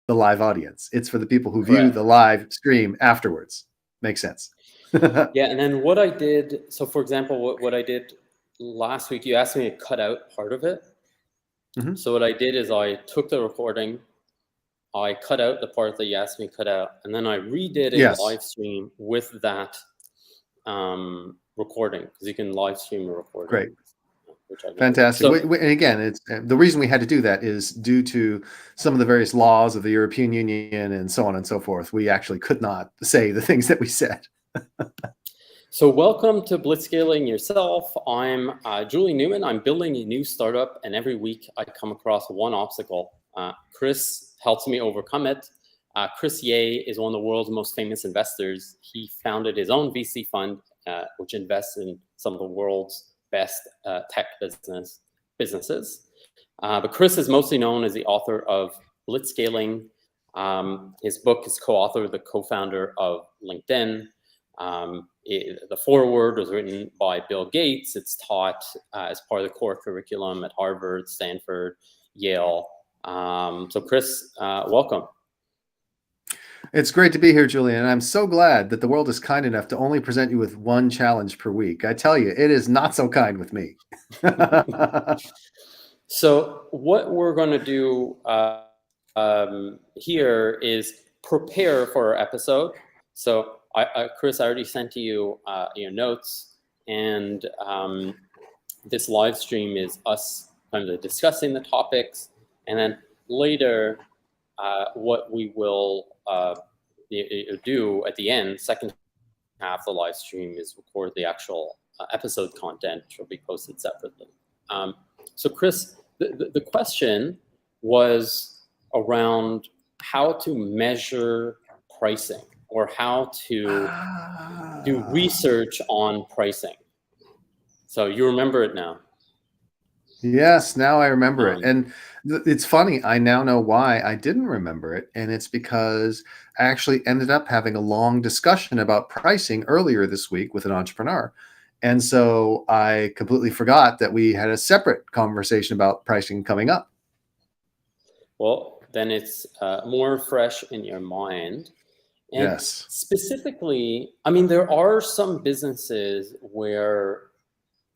the live audience. It's for the people who view Correct. the live stream afterwards. Makes sense. Yeah, and then what I did, so for example, what I did last week, you asked me to cut out part of it. Mm-hmm. So what I did is I took the recording, I cut out the part that you asked me to cut out, and then I redid a Yes. live stream with that recording, because you can live stream a recording. Great. Which I've Fantastic. So, and again, it's the reason we had to do that is due to some of the various laws of the European Union and so on and so forth. We actually could not say the things that we said. So welcome to Blitzscaling yourself. I'm Julien Newman. I'm building a new startup, and every week I come across one obstacle. Chris helps me overcome it. Chris Ye is one of the world's most famous investors. He founded his own VC fund, which invests in some of the world's best tech businesses. But Chris is mostly known as the author of Blitzscaling. His book is co-authored, the co-founder of LinkedIn. The foreword was written by Bill Gates. It's taught as part of the core curriculum at Harvard, Stanford, Yale. So Chris, welcome. It's great to be here, Julien, and I'm so glad that the world is kind enough to only present you with one challenge per week. I tell you, it is not so kind with me. So what we're going to do here is prepare for our episode. So Chris, I already sent you your notes, and this live stream is us kind of discussing the topics, and then later what we will do at the end, second half of the live stream, is record the actual episode content, which will be posted separately. So Chris, the question was around how to measure pricing, or how to do research on pricing. So you remember it now? Yes, now I remember it. And it's funny, I now know why I didn't remember it. And it's because I actually ended up having a long discussion about pricing earlier this week with an entrepreneur. And so I completely forgot that we had a separate conversation about pricing coming up. Well, then it's more fresh in your mind. And yes. Specifically, I mean, there are some businesses where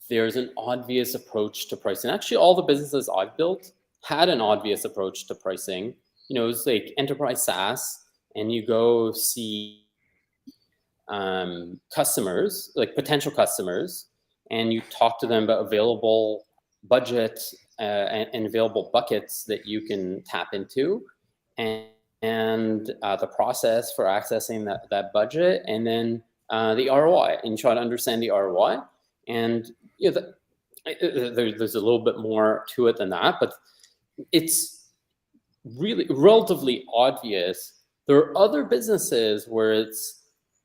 there's an obvious approach to pricing. Actually, all the businesses I've built had an obvious approach to pricing. You know, it's like enterprise SaaS, and you go see customers, like potential customers, and you talk to them about available budget and available buckets that you can tap into, and the process for accessing that budget, and then the ROI, and try to understand the ROI. And you know, there's a little bit more to it than that, but it's really relatively obvious. There are other businesses where it's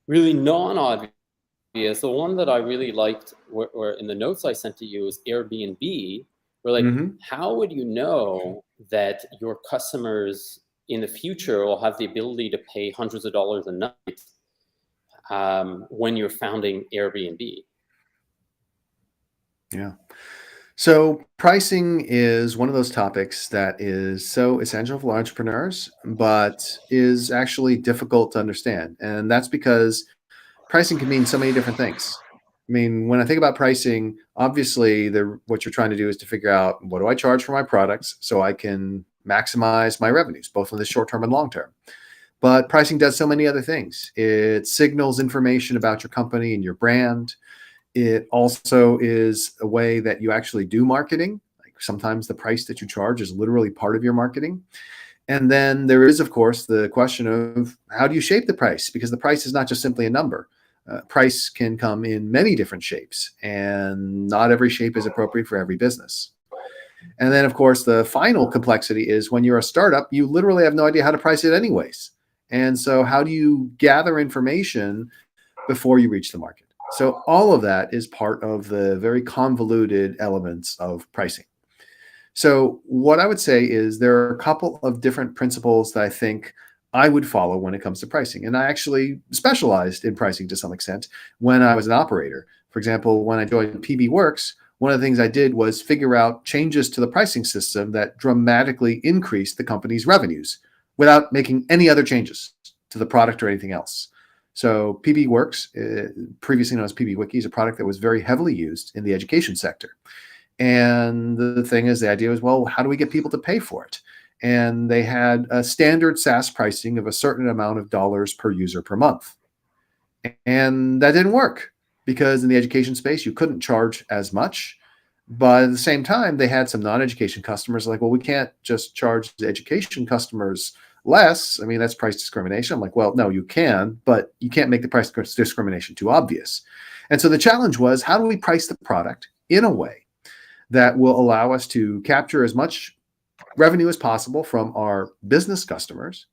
really non-obvious. The one that I really liked, where in the notes I sent to you, is Airbnb. Where like, how would you know that your customers in the future will have the ability to pay hundreds of dollars a night when you're founding Airbnb? Yeah. So pricing is one of those topics that is so essential for entrepreneurs, but is actually difficult to understand. And that's because pricing can mean so many different things. I mean, when I think about pricing, obviously what you're trying to do is to figure out, what do I charge for my products so I can maximize my revenues, both in the short term and long term. But pricing does so many other things. It signals information about your company and your brand. It also is a way that you actually do marketing. Like sometimes the price that you charge is literally part of your marketing. And then there is, of course, the question of how do you shape the price? Because the price is not just simply a number. Price can come in many different shapes, and not every shape is appropriate for every business. And then, of course, the final complexity is when you're a startup, you literally have no idea how to price it anyways. And so how do you gather information before you reach the market? So all of that is part of the very convoluted elements of pricing. So what I would say is there are a couple of different principles that I think I would follow when it comes to pricing. And I actually specialized in pricing to some extent when I was an operator. For example, when I joined PB Works, one of the things I did was figure out changes to the pricing system that dramatically increased the company's revenues without making any other changes to the product or anything else. So PBWorks, previously known as PBWiki, is a product that was very heavily used in the education sector. And the thing is, the idea was, well, how do we get people to pay for it? And they had a standard SaaS pricing of a certain amount of dollars per user per month. And that didn't work because in the education space, you couldn't charge as much. But at the same time, they had some non-education customers like, well, we can't just charge the education customers less. I mean, that's price discrimination. I'm like, well, no, you can, but you can't make the price discrimination too obvious. And so the challenge was, how do we price the product in a way that will allow us to capture as much revenue as possible from our business customers,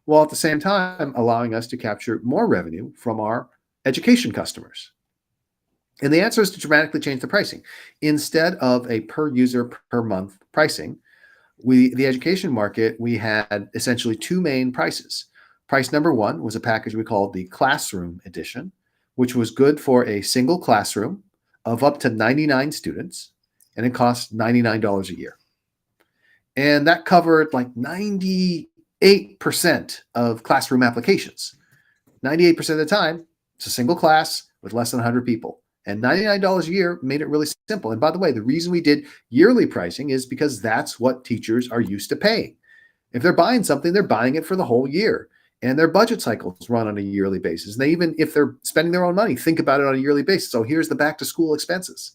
while at the same time allowing us to capture more revenue from our education customers? And the answer is to dramatically change the pricing. Instead of a per user per month pricing, the education market, we had essentially two main prices. Price number one was a package we called the Classroom Edition, which was good for a single classroom of up to 99 students, and it cost $99 a year. And that covered like 98% of classroom applications. 98% of the time, it's a single class with less than 100 people. And $99 a year made it really simple. And by the way, the reason we did yearly pricing is because that's what teachers are used to paying. If they're buying something, they're buying it for the whole year. And their budget cycles run on a yearly basis. And they, even if they're spending their own money, think about it on a yearly basis. So here's the back to school expenses.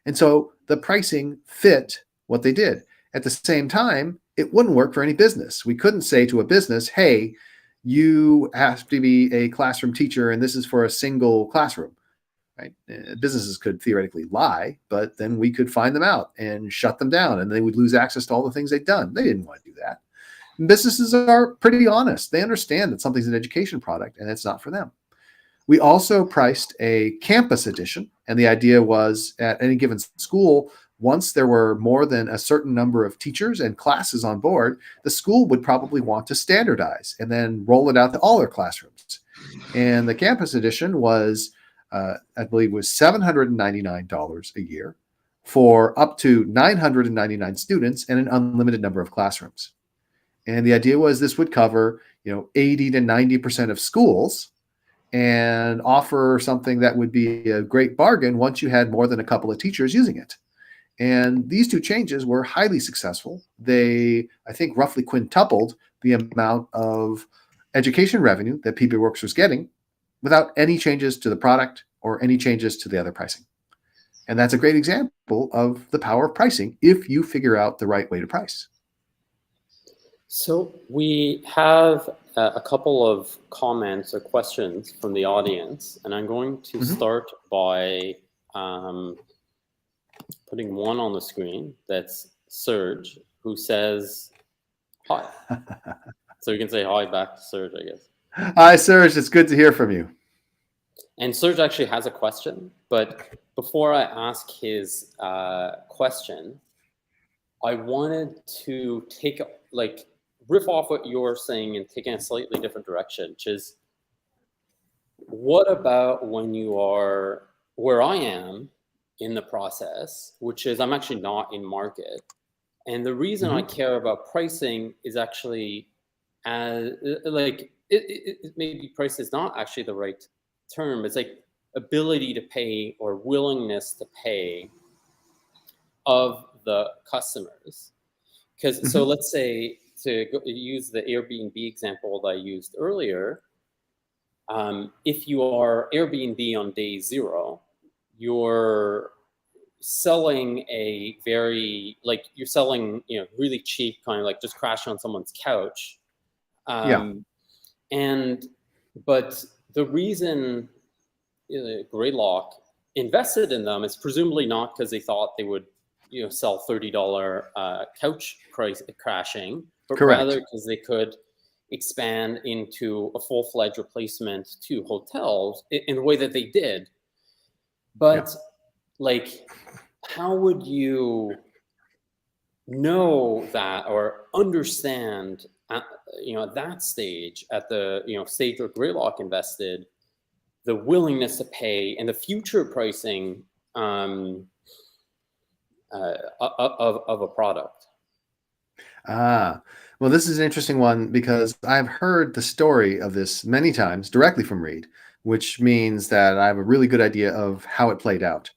And so the pricing fit what they did. At the same time, it wouldn't work for any business. We couldn't say to a business, hey, you have to be a classroom teacher and this is for a single classroom. Right? Businesses could theoretically lie, but then we could find them out and shut them down, and they would lose access to all the things they'd done. They didn't want to do that. And businesses are pretty honest. They understand that something's an education product and it's not for them. We also priced a campus edition, and the idea was at any given school, once there were more than a certain number of teachers and classes on board, the school would probably want to standardize and then roll it out to all their classrooms. And the campus edition was I believe was $799 a year for up to 999 students and an unlimited number of classrooms. And the idea was this would cover, 80 to 90% of schools and offer something that would be a great bargain once you had more than a couple of teachers using it. And these two changes were highly successful. They, I think, roughly quintupled the amount of education revenue that PBWorks was getting without any changes to the product or any changes to the other pricing. And that's a great example of the power of pricing if you figure out the right way to price. So we have a couple of comments or questions from the audience, and I'm going to start by putting one on the screen. That's Serge, who says hi. So you can say hi back to Serge, I guess. Hi, Serge. It's good to hear from you. And Serge actually has a question, but before I ask his question, I wanted to riff off what you're saying and take in a slightly different direction, which is, what about when you are where I am in the process, which is I'm actually not in market. And the reason I care about pricing is actually maybe price is not actually the right term. It's like ability to pay or willingness to pay of the customers. Because so let's say, to use the Airbnb example that I used earlier, if you are Airbnb on day 0, you're selling really cheap, kind of like just crash on someone's couch. But the reason Greylock invested in them is presumably not because they thought they would sell $30 couch price crashing, but rather because they could expand into a full-fledged replacement to hotels in the way that they did. But how would you know that or understand at that stage, at the stage where Greylock invested, the willingness to pay and the future pricing of a product? Well, this is an interesting one because I've heard the story of this many times directly from Reid, which means that I have a really good idea of how it played out.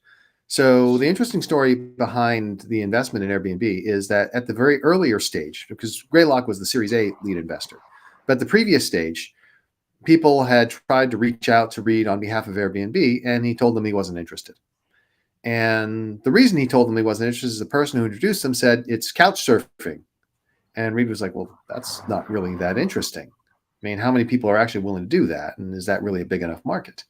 So, the interesting story behind the investment in Airbnb is that at the very earlier stage, because Greylock was the Series A lead investor, but the previous stage, people had tried to reach out to Reid on behalf of Airbnb, and he told them he wasn't interested. And the reason he told them he wasn't interested is the person who introduced them said it's couch surfing. And Reid was like, well, that's not really that interesting. I mean, how many people are actually willing to do that? And is that really a big enough market?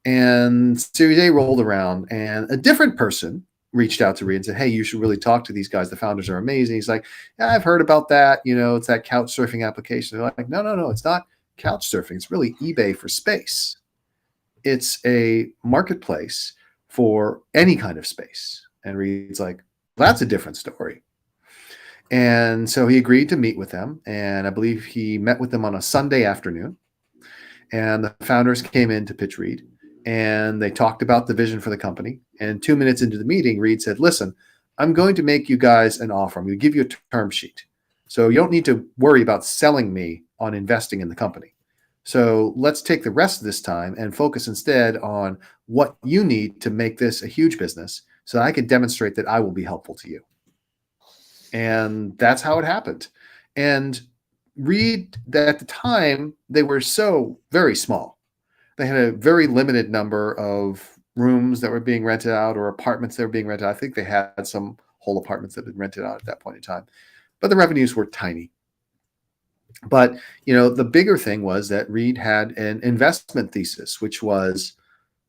And Series A rolled around, and a different person reached out to Reid and said, hey, you should really talk to these guys. The founders are amazing. He's like, yeah, I've heard about that. You know, it's that couch surfing application. They're like, no, it's not couch surfing. It's really eBay for space. It's a marketplace for any kind of space. And Reid's like, that's a different story. And so he agreed to meet with them. And I believe he met with them on a Sunday afternoon. And the founders came in to pitch Reid. And they talked about the vision for the company. And 2 minutes into the meeting, Reid said, listen, I'm going to make you guys an offer. I'm going to give you a term sheet. So you don't need to worry about selling me on investing in the company. So let's take the rest of this time and focus instead on what you need to make this a huge business so I can demonstrate that I will be helpful to you. And that's how it happened. And Reid, at the time, they were so very small. They had a very limited number of rooms that were being rented out or apartments that were being rented out. I think they had some whole apartments that had been rented out at that point in time, but the revenues were tiny. But, you know, the bigger thing was that Reid had an investment thesis, which was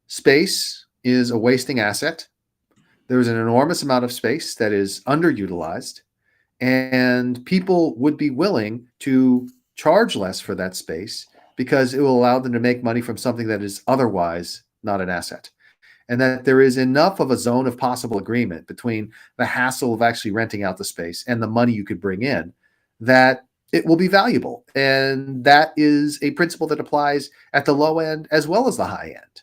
space is a wasting asset. There's an enormous amount of space that is underutilized, and people would be willing to charge less for that space because it will allow them to make money from something that is otherwise not an asset. And that there is enough of a zone of possible agreement between the hassle of actually renting out the space and the money you could bring in that it will be valuable. And that is a principle that applies at the low end as well as the high end.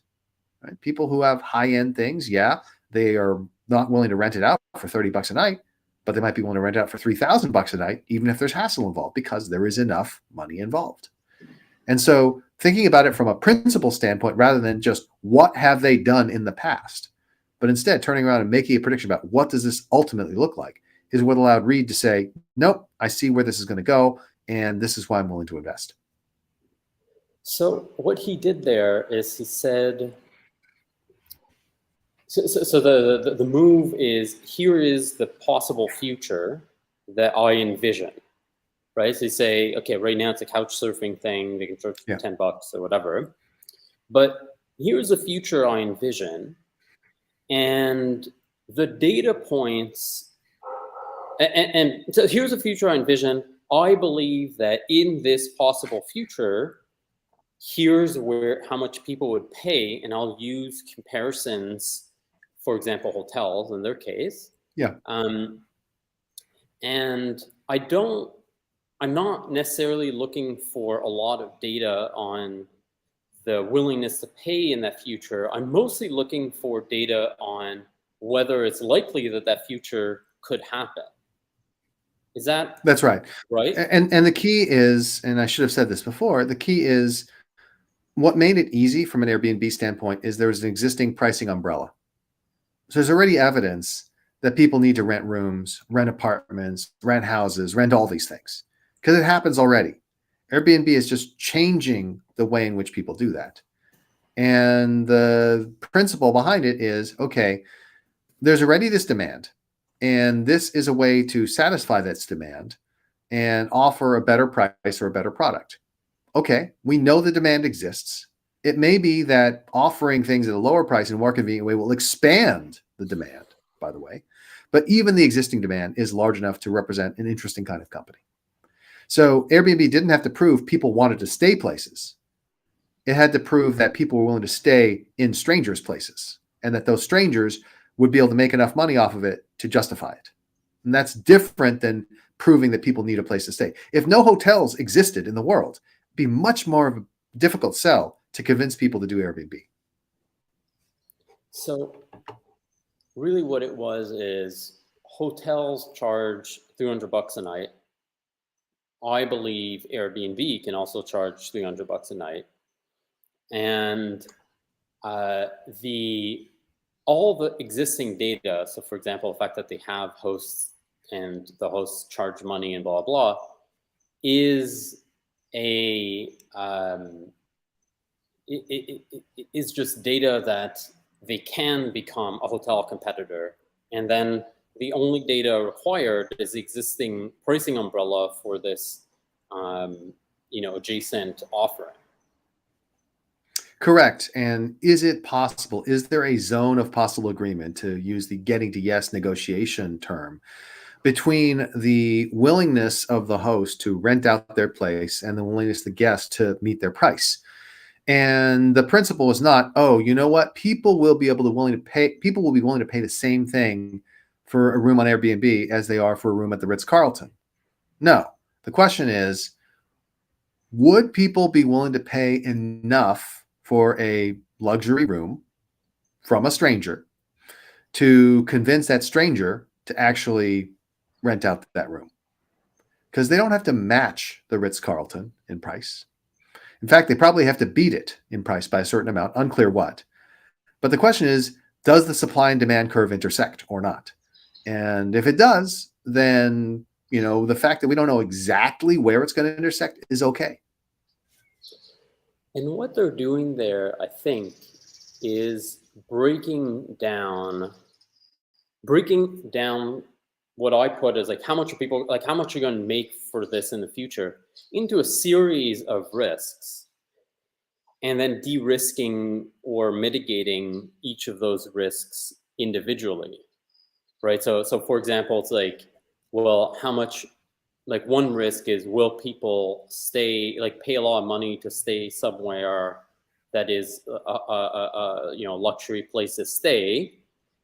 Right? People who have high end things, yeah, they are not willing to rent it out for $30 a night, but they might be willing to rent it out for $3,000 a night, even if there's hassle involved, because there is enough money involved. And so thinking about it from a principle standpoint, rather than just what have they done in the past, but instead turning around and making a prediction about what does this ultimately look like, is what allowed Reid to say, nope, I see where this is going to go, and this is why I'm willing to invest. So what he did there is he said, so the move is, here is the possible future that I envision, right? So you say, okay, right now it's a couch surfing thing. They can charge $10 or whatever. But here's the future I envision. And the data points, and so here's the future I envision. I believe that in this possible future, here's how much people would pay, and I'll use comparisons, for example, hotels in their case. Yeah. And I'm not necessarily looking for a lot of data on the willingness to pay in that future. I'm mostly looking for data on whether it's likely that that future could happen. Is that That's right? Right. And the key is, and I should have said this before, the key is what made it easy from an Airbnb standpoint is there was an existing pricing umbrella. So there's already evidence that people need to rent rooms, rent apartments, rent houses, rent all these things because it happens already. Airbnb is just changing the way in which people do that. And the principle behind it is, okay, there's already this demand, and this is a way to satisfy this demand and offer a better price or a better product. Okay, we know the demand exists. It may be that offering things at a lower price in a more convenient way will expand the demand, by the way, but even the existing demand is large enough to represent an interesting kind of company. So Airbnb didn't have to prove people wanted to stay places. It had to prove that people were willing to stay in strangers' places and that those strangers would be able to make enough money off of it to justify it. And that's different than proving that people need a place to stay. If no hotels existed in the world, it'd be much more of a difficult sell to convince people to do Airbnb. So really what it was is hotels charge $300 a night. I believe Airbnb can also charge $300 a night. And uh, the all the existing data, so for example, the fact that they have hosts and the hosts charge money and blah, blah, is a is just data that they can become a hotel competitor. And then the only data required is the existing pricing umbrella for this adjacent offering. Correct. And is it possible? Is there a zone of possible agreement, to use the getting to yes negotiation term, between the willingness of the host to rent out their place and the willingness of the guest to meet their price? And the principle is not, oh, you know what? People will be willing to pay the same thing for a room on Airbnb as they are for a room at the Ritz-Carlton. No. The question is, would people be willing to pay enough for a luxury room from a stranger to convince that stranger to actually rent out that room? Because they don't have to match the Ritz-Carlton in price. In fact, they probably have to beat it in price by a certain amount, unclear what. But the question is, does the supply and demand curve intersect or not? And if it does, then the fact that we don't know exactly where it's going to intersect is okay. And what they're doing there, I think, is breaking down what I put as how much are people, how much are you going to make for this in the future, into a series of risks, and then de-risking or mitigating each of those risks individually, right? So for example, it's well, how much, one risk is, will people stay, pay a lot of money to stay somewhere that is a luxury place to stay?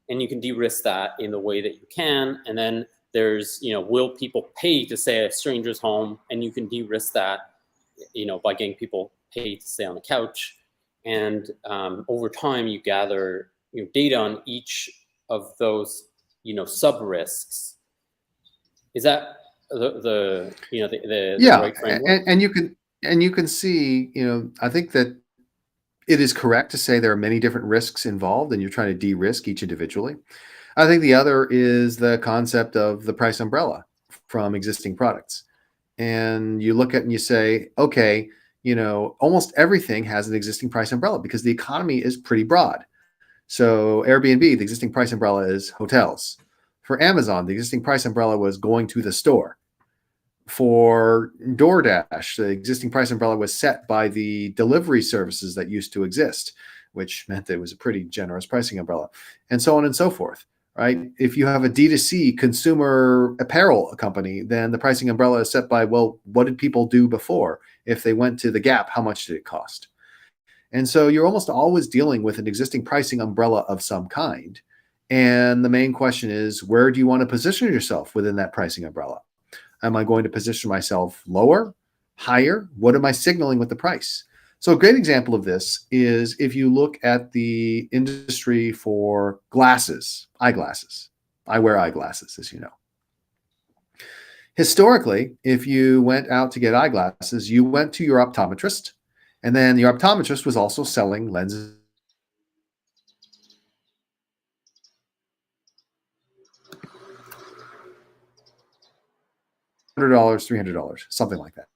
And you can de-risk that in the way that you can. And then there's, will people pay to stay at a stranger's home? And you can de-risk that, by getting people paid to stay on the couch. And over time, you gather data on each of those, sub-risks. Is that the right framework? And you can see, I think that it is correct to say there are many different risks involved, and you're trying to de-risk each individually. I think the other is the concept of the price umbrella from existing products. And you look at it and you say, okay, almost everything has an existing price umbrella because the economy is pretty broad. So Airbnb, the existing price umbrella is hotels. For Amazon, the existing price umbrella was going to the store. For DoorDash, the existing price umbrella was set by the delivery services that used to exist, which meant that it was a pretty generous pricing umbrella, and so on and so forth, right? If you have a D2C consumer apparel company, then the pricing umbrella is set by, well, what did people do before? If they went to the Gap, how much did it cost? And so you're almost always dealing with an existing pricing umbrella of some kind. And the main question is, where do you want to position yourself within that pricing umbrella? Am I going to position myself lower, higher? What am I signaling with the price? So a great example of this is if you look at the industry for glasses, eyeglasses. I wear eyeglasses, as you know. Historically, if you went out to get eyeglasses, you went to your optometrist, and then your optometrist was also selling lenses. $100, $300, something like that.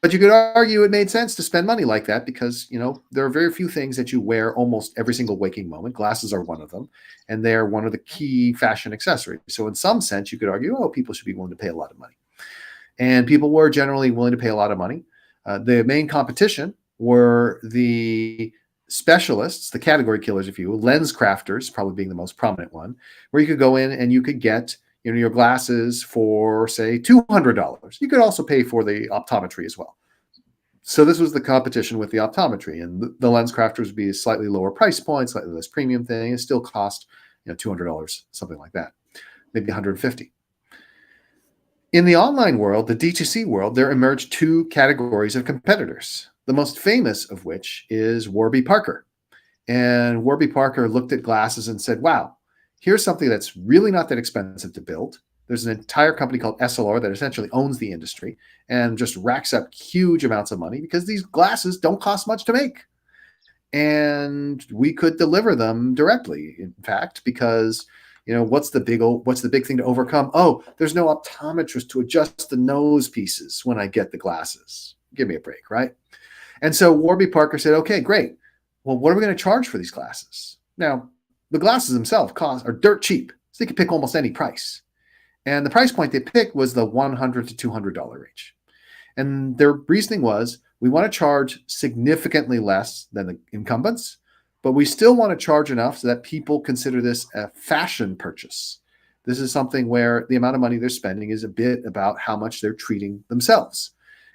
But you could argue it made sense to spend money like that because, there are very few things that you wear almost every single waking moment. Glasses are one of them, and they're one of the key fashion accessories. So in some sense, you could argue, people should be willing to pay a lot of money. And people were generally willing to pay a lot of money. The main competition were the specialists, the category killers, if you will, lens crafters, probably being the most prominent one, where you could go in and you could get your glasses for, say, $200. You could also pay for the optometry as well. So this was the competition with the optometry, and the lens crafters would be a slightly lower price point, slightly less premium thing. It still cost $200, something like that, maybe $150. In the online world, the D2C world, there emerged two categories of competitors, the most famous of which is Warby Parker. And Warby Parker looked at glasses and said, wow, here's something that's really not that expensive to build, There's an entire company called SLR that essentially owns the industry and just racks up huge amounts of money because these glasses don't cost much to make. And we could deliver them directly, in fact, because what's the big thing to overcome? Oh, there's no optometrist to adjust the nose pieces when I get the glasses. Give me a break, right? And so Warby Parker said, okay, great. Well, what are we going to charge for these glasses? Now, the glasses themselves are dirt cheap, so they can pick almost any price. And the price point they picked was the $100 to $200 range. And their reasoning was, we want to charge significantly less than the incumbents, but we still want to charge enough so that people consider this a fashion purchase. This is something where the amount of money they're spending is a bit about how much they're treating themselves.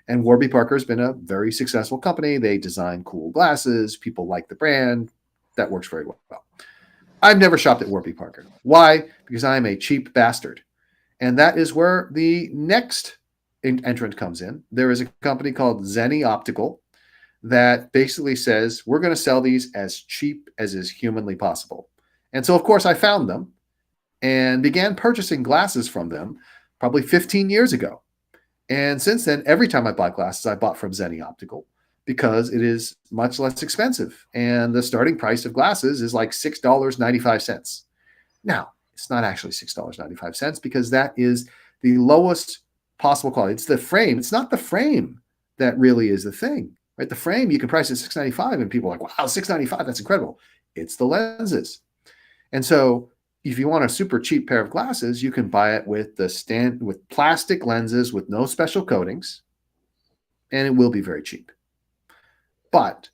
And Warby Parker has been a very successful company. They design cool glasses. People like the brand. That works very well. I've never shopped at Warby Parker. Why? Because I'm a cheap bastard. And that is where the next entrant comes in. There is a company called Zenni Optical that basically says, we're going to sell these as cheap as is humanly possible. And so, of course, I found them and began purchasing glasses from them probably 15 years ago. And since then, every time I buy glasses, I bought from Zenni Optical because it is much less expensive. And the starting price of glasses is like $6.95. Now, it's not actually $6.95 because that is the lowest possible quality. It's the frame. It's not the frame that really is the thing, right? The frame, you can price at $6.95 and people are like, wow, $6.95, that's incredible. It's the lenses. And so if you want a super cheap pair of glasses, you can buy it with with plastic lenses with no special coatings, and it will be very cheap. But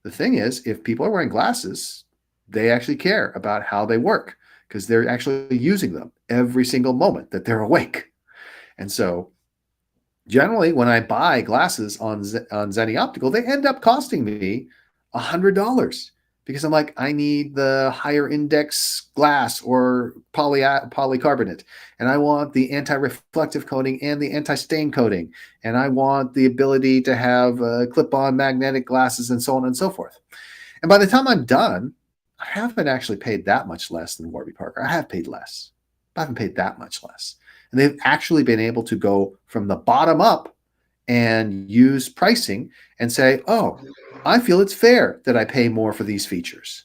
the thing is, if people are wearing glasses, they actually care about how they work because they're actually using them every single moment that they're awake. And so generally, when I buy glasses on Zenni Optical, they end up costing me $100 because I'm like, I need the higher index glass or polycarbonate, and I want the anti-reflective coating and the anti-stain coating, and I want the ability to have clip-on magnetic glasses and so on and so forth. And by the time I'm done, I haven't actually paid that much less than Warby Parker. I have paid less, but I haven't paid that much less. And they've actually been able to go from the bottom up and use pricing and say, oh, I feel it's fair that I pay more for these features.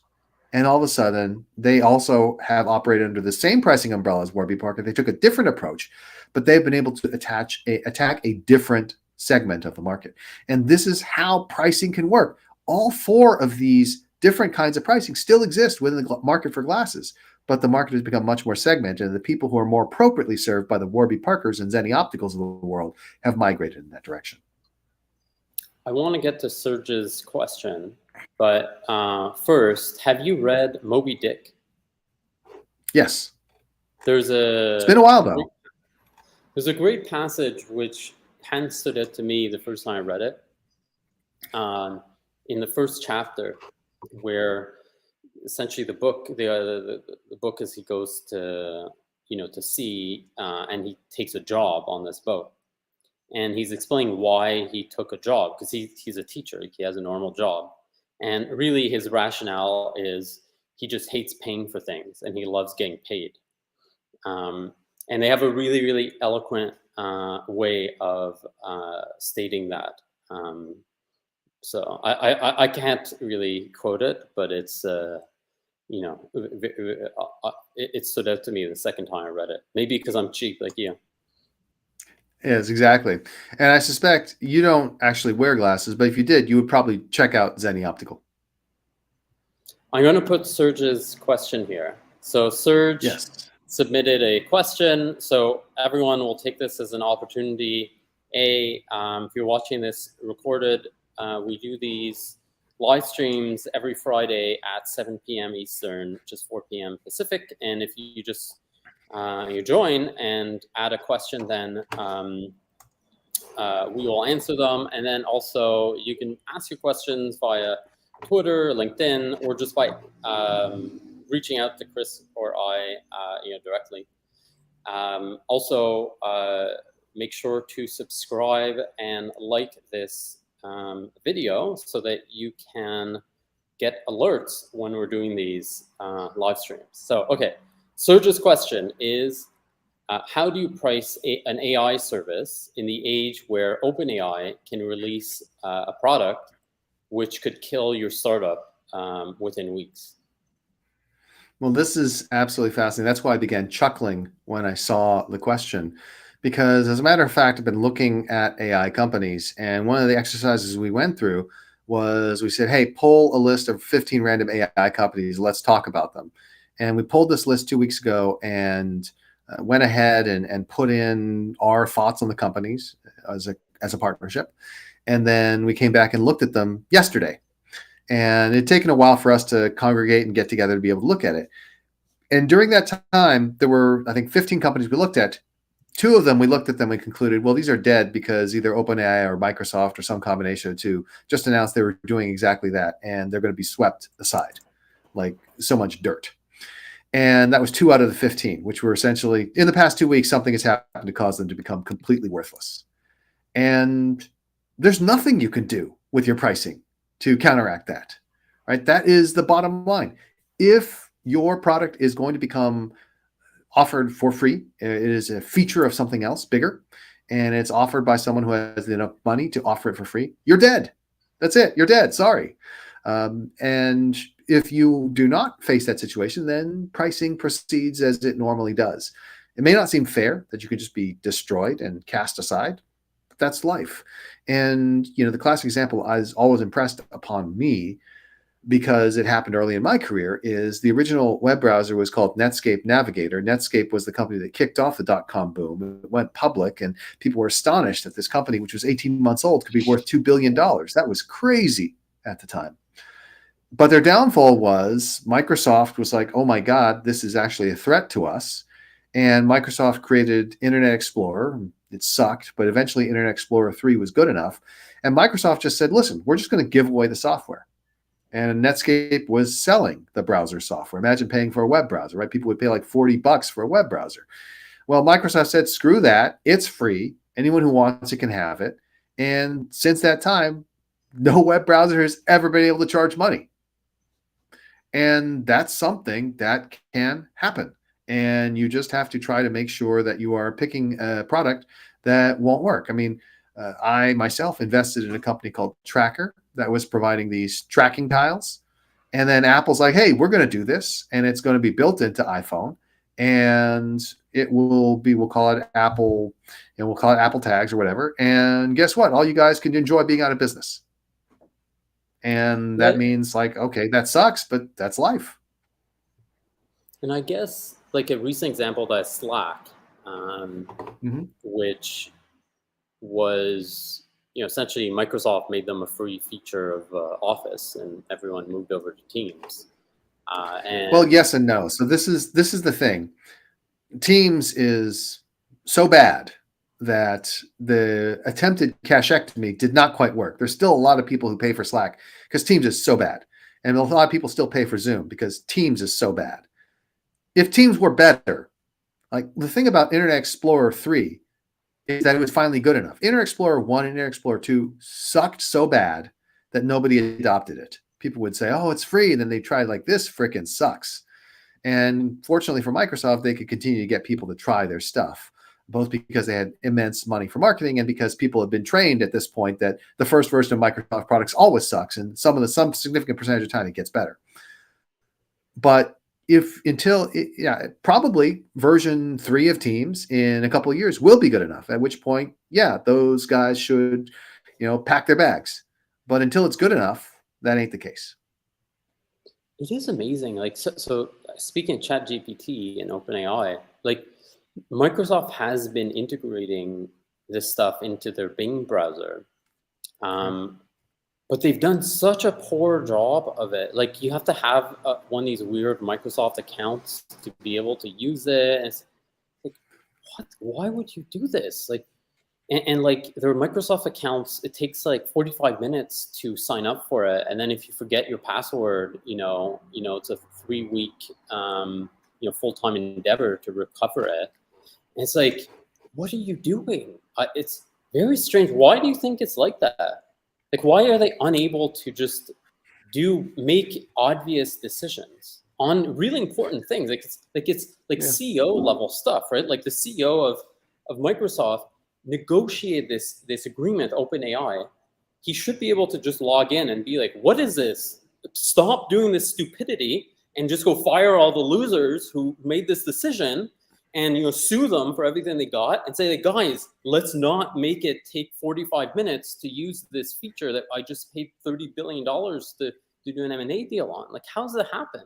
And all of a sudden, they also have operated under the same pricing umbrella as Warby Parker. They took a different approach, but they've been able to attack a different segment of the market. And this is how pricing can work. All four of these different kinds of pricing still exist within the market for glasses, but the market has become much more segmented, and the people who are more appropriately served by the Warby Parkers and Zenni Opticals of the world have migrated in that direction. I want to get to Serge's question, but first, have you read Moby Dick? Yes. It's been a while, though. There's a great passage which hand stood out to me the first time I read it. In the first chapter, where essentially the book is he goes to sea and he takes a job on this boat, and he's explaining why he took a job, because he's a teacher, he has a normal job, and really his rationale is he just hates paying for things and he loves getting paid. And they have a really, really eloquent way of stating that. So I can't really quote it, but it's it stood out to me the second time I read it. Maybe because I'm cheap like you. Yes, exactly. And I suspect you don't actually wear glasses, but if you did, you would probably check out Zenni Optical. I'm going to put Serge's question here. So Serge submitted a question. So everyone will take this as an opportunity. If you're watching this recorded, we do these live streams every Friday at 7 p.m. Eastern, which is 4 p.m. Pacific. And if you just you join and add a question, then we will answer them. And then also you can ask your questions via Twitter, LinkedIn, or just by reaching out to Chris or I directly. Also, make sure to subscribe and like this video so that you can get alerts when we're doing these live streams. So, okay, Serge's question is, How do you price an AI service in the age where OpenAI can release a product which could kill your startup within weeks? Well, this is absolutely fascinating. That's why I began chuckling when I saw the question, because as a matter of fact, I've been looking at AI companies, and one of the exercises we went through was we said, hey, pull a list of 15 random AI companies. Let's talk about them. And we pulled this list 2 weeks ago and went ahead and put in our thoughts on the companies as a partnership. And then we came back and looked at them yesterday. And it had taken a while for us to congregate and get together to be able to look at it. And during that time, there were, I think, 15 companies we looked at. 2 of them, we looked at them and concluded, well, these are dead because either OpenAI or Microsoft or some combination of 2 just announced they were doing exactly that, and they're going to be swept aside like so much dirt. And that was 2 out of the 15, which were essentially, in the past 2 weeks, something has happened to cause them to become completely worthless. And there's nothing you can do with your pricing to counteract that, right? That is the bottom line. If your product is going to become offered for free, it is a feature of something else bigger, and it's offered by someone who has enough money to offer it for free, you're dead. That's it. You're dead. Sorry. And if you do not face that situation, then pricing proceeds as it normally does. It may not seem fair that you could just be destroyed and cast aside. That's life. And the classic example is always impressed upon me because it happened early in my career is the original web browser was called Netscape Navigator. Netscape was the company that kicked off the dot-com boom. It went public and people were astonished that this company, which was 18 months old, could be worth $2 billion. That was crazy at the time. But their downfall was Microsoft was like, oh my God, this is actually a threat to us. And Microsoft created Internet Explorer. It sucked, but eventually Internet Explorer 3 was good enough. And Microsoft just said, listen, we're just going to give away the software. And Netscape was selling the browser software. Imagine paying for a web browser, right? People would pay like $40 for a web browser. Well, Microsoft said, screw that. It's free. Anyone who wants it can have it. And since that time, no web browser has ever been able to charge money. And that's something that can happen. And you just have to try to make sure that you are picking a product that won't work. I mean, I myself invested in a company called Tracker that was providing these tracking tiles. And then Apple's like, hey, we're going to do this. And it's going to be built into iPhone. And it will be, we'll call it Apple, we'll call it Apple Tags or whatever. And guess what? All you guys can enjoy being out of business. And that means like, okay, that sucks, but that's life. And I guess like a recent example that's Slack, which was, essentially Microsoft made them a free feature of Office, and everyone moved over to Teams. Well, yes and no. So this is the thing. Teams is so bad that the attempted cachectomy did not quite work. There's still a lot of people who pay for Slack because Teams is so bad. And a lot of people still pay for Zoom because Teams is so bad. If Teams were better, like the thing about Internet Explorer 3 is that it was finally good enough. Internet Explorer 1 and Internet Explorer 2 sucked so bad that nobody adopted it. People would say, oh, it's free. And then they tried like, this frickin' sucks. And fortunately for Microsoft, they could continue to get people to try their stuff, both because they had immense money for marketing and because people have been trained at this point that the first version of Microsoft products always sucks. And some significant percentage of time it gets better. But probably version 3 of Teams in a couple of years will be good enough, at which point, those guys should, pack their bags. But until it's good enough, that ain't the case. It is amazing. Like, so speaking of ChatGPT and OpenAI, like Microsoft has been integrating this stuff into their Bing browser. But they've done such a poor job of it. Like, you have to have one of these weird Microsoft accounts to be able to use it. And it's like, what? Why would you do this? Like, and like their Microsoft accounts, it takes like 45 minutes to sign up for it. And then if you forget your password, it's a 3-week, full-time endeavor to recover it. And it's like, what are you doing? It's very strange. Why do you think it's like that? Like, why are they unable to just make obvious decisions on really important things. It's CEO level stuff, right? Like the CEO of Microsoft negotiated this agreement, OpenAI. He should be able to just log in and be like, what is this? Stop doing this stupidity and just go fire all the losers who made this decision, and sue them for everything they got, and say, like, guys, let's not make it take 45 minutes to use this feature that I just paid $30 billion to do an M&A deal on. Like, how's that happen?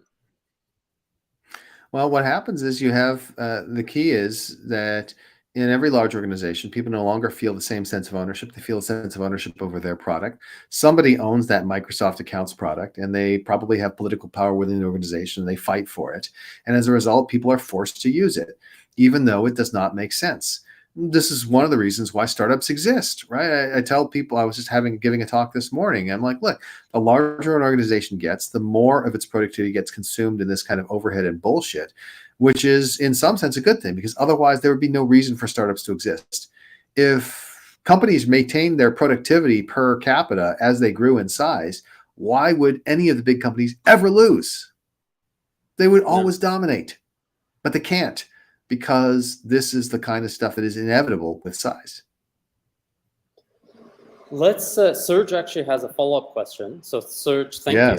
Well, what happens is you have the key is that in every large organization, people no longer feel the same sense of ownership. They feel a sense of ownership over their product. Somebody owns that Microsoft Accounts product, and they probably have political power within the organization. And they fight for it. And as a result, people are forced to use it, even though it does not make sense. This is one of the reasons why startups exist, right? I tell people, I was just giving a talk this morning. I'm like, look, the larger an organization gets, the more of its productivity gets consumed in this kind of overhead and bullshit, which is in some sense a good thing, because otherwise there would be no reason for startups to exist. If companies maintain their productivity per capita as they grew in size, why would any of the big companies ever lose? They would always dominate, but they can't, because this is the kind of stuff that is inevitable with size. Let's, Serge actually has a follow-up question. So Serge, thank you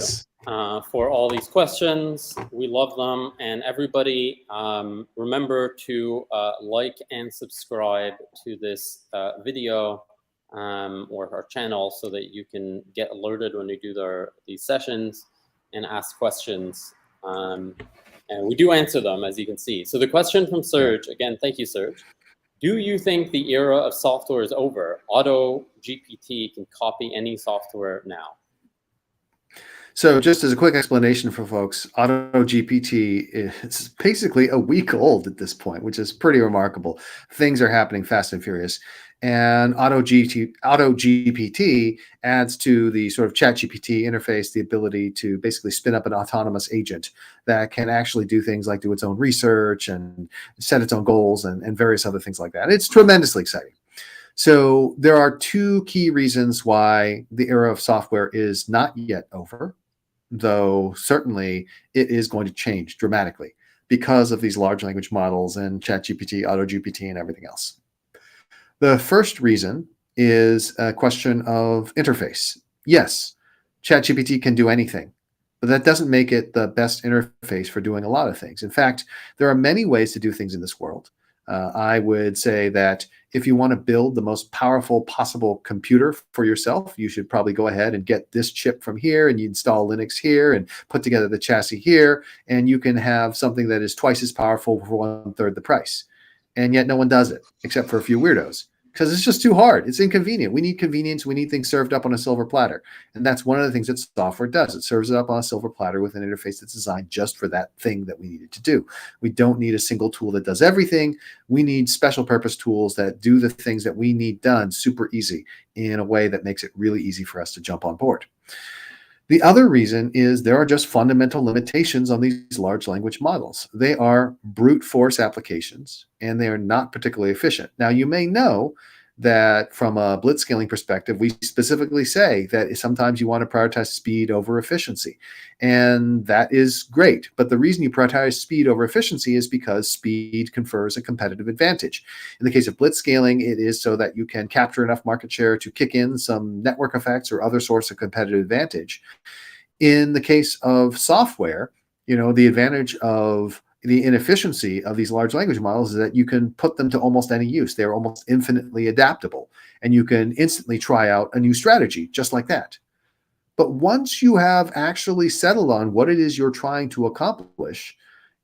for all these questions. We love them. And everybody, remember to like and subscribe to this video or our channel, so that you can get alerted when we do these sessions and ask questions. And we do answer them, as you can see. So the question from Serge, again, thank you, Serge. Do you think the era of software is over? Auto GPT can copy any software now. So just as a quick explanation for folks, Auto GPT is basically a week old at this point, which is pretty remarkable. Things are happening fast and furious. And Auto GPT adds to the sort of ChatGPT interface the ability to basically spin up an autonomous agent that can actually do things like do its own research and set its own goals and various other things like that. It's tremendously exciting. So there are two key reasons why the era of software is not yet over, though certainly it is going to change dramatically because of these large language models and ChatGPT, AutoGPT, and everything else. The first reason is a question of interface. Yes, ChatGPT can do anything, but that doesn't make it the best interface for doing a lot of things. In fact, there are many ways to do things in this world. I would say that if you want to build the most powerful possible computer for yourself, you should probably go ahead and get this chip from here, and you install Linux here and put together the chassis here, and you can have something that is twice as powerful for 1/3 the price. And yet no one does it, except for a few weirdos, because it's just too hard. It's inconvenient. We need convenience. We need things served up on a silver platter. And that's one of the things that software does. It serves it up on a silver platter with an interface that's designed just for that thing that we need it to do. We don't need a single tool that does everything. We need special purpose tools that do the things that we need done super easy in a way that makes it really easy for us to jump on board. The other reason is there are just fundamental limitations on these large language models. They are brute force applications, and they are not particularly efficient. Now, you may know that from a blitzscaling perspective, we specifically say that sometimes you want to prioritize speed over efficiency. And that is great. But the reason you prioritize speed over efficiency is because speed confers a competitive advantage. In the case of blitzscaling, it is so that you can capture enough market share to kick in some network effects or other source of competitive advantage. In the case of software, the advantage of the inefficiency of these large language models is that you can put them to almost any use. They're almost infinitely adaptable, and you can instantly try out a new strategy just like that. But once you have actually settled on what it is you're trying to accomplish,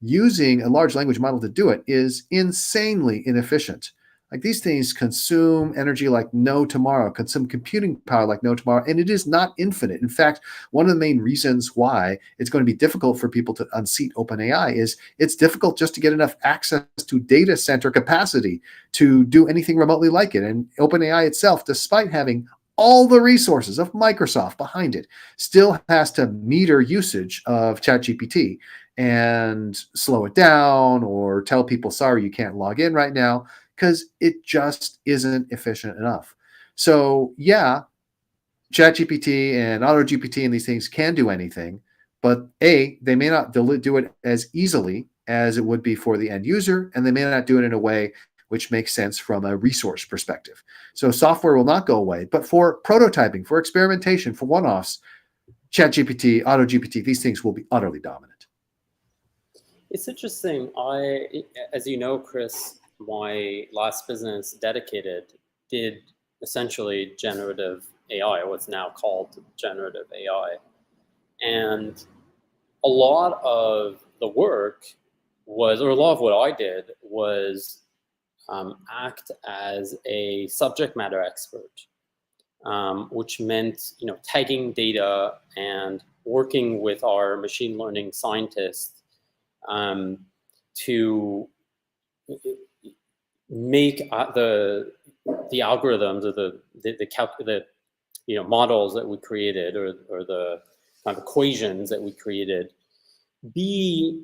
using a large language model to do it is insanely inefficient. Like, these things consume energy like no tomorrow, consume computing power like no tomorrow, and it is not infinite. In fact, one of the main reasons why it's going to be difficult for people to unseat OpenAI is it's difficult just to get enough access to data center capacity to do anything remotely like it. And OpenAI itself, despite having all the resources of Microsoft behind it, still has to meter usage of ChatGPT and slow it down or tell people, sorry, you can't log in right now, because it just isn't efficient enough. So yeah, ChatGPT and AutoGPT and these things can do anything, but A, they may not do it as easily as it would be for the end user, and they may not do it in a way which makes sense from a resource perspective. So software will not go away, but for prototyping, for experimentation, for one-offs, ChatGPT, AutoGPT, these things will be utterly dominant. It's interesting. As you know, Chris, my last business, Dedicated, did essentially generative AI, what's now called generative AI. And a lot of the work was, or a lot of what I did was act as a subject matter expert, which meant, tagging data and working with our machine learning scientists to make the algorithms or the models that we created, or the kind of equations that we created, be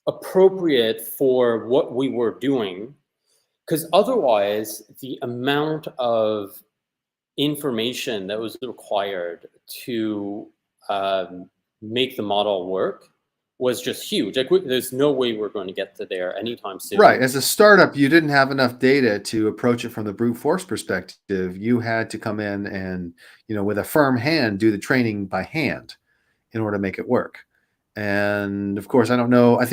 appropriate for what we were doing. Because otherwise, the amount of information that was required to make the model work was just huge. Like, there's no way we're going to get to there anytime soon. Right. As a startup, you didn't have enough data to approach it from the brute force perspective. You had to come in and, with a firm hand, do the training by hand in order to make it work. And of course, I don't know. I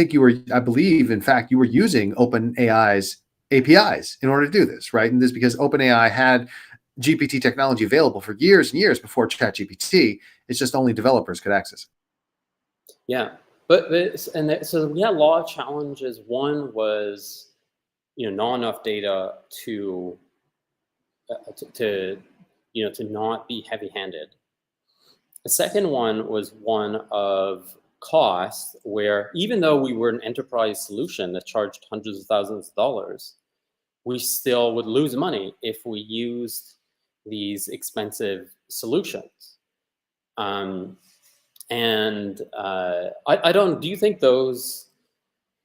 believe, in fact, you were using OpenAI's APIs in order to do this, right? And this because OpenAI had GPT technology available for years and years before ChatGPT. It's just only developers could access it. Yeah. So we had a lot of challenges. One was, not enough data to not be heavy-handed. The second one was one of cost, where even though we were an enterprise solution that charged hundreds of thousands of dollars, we still would lose money if we used these expensive solutions. Do you think those,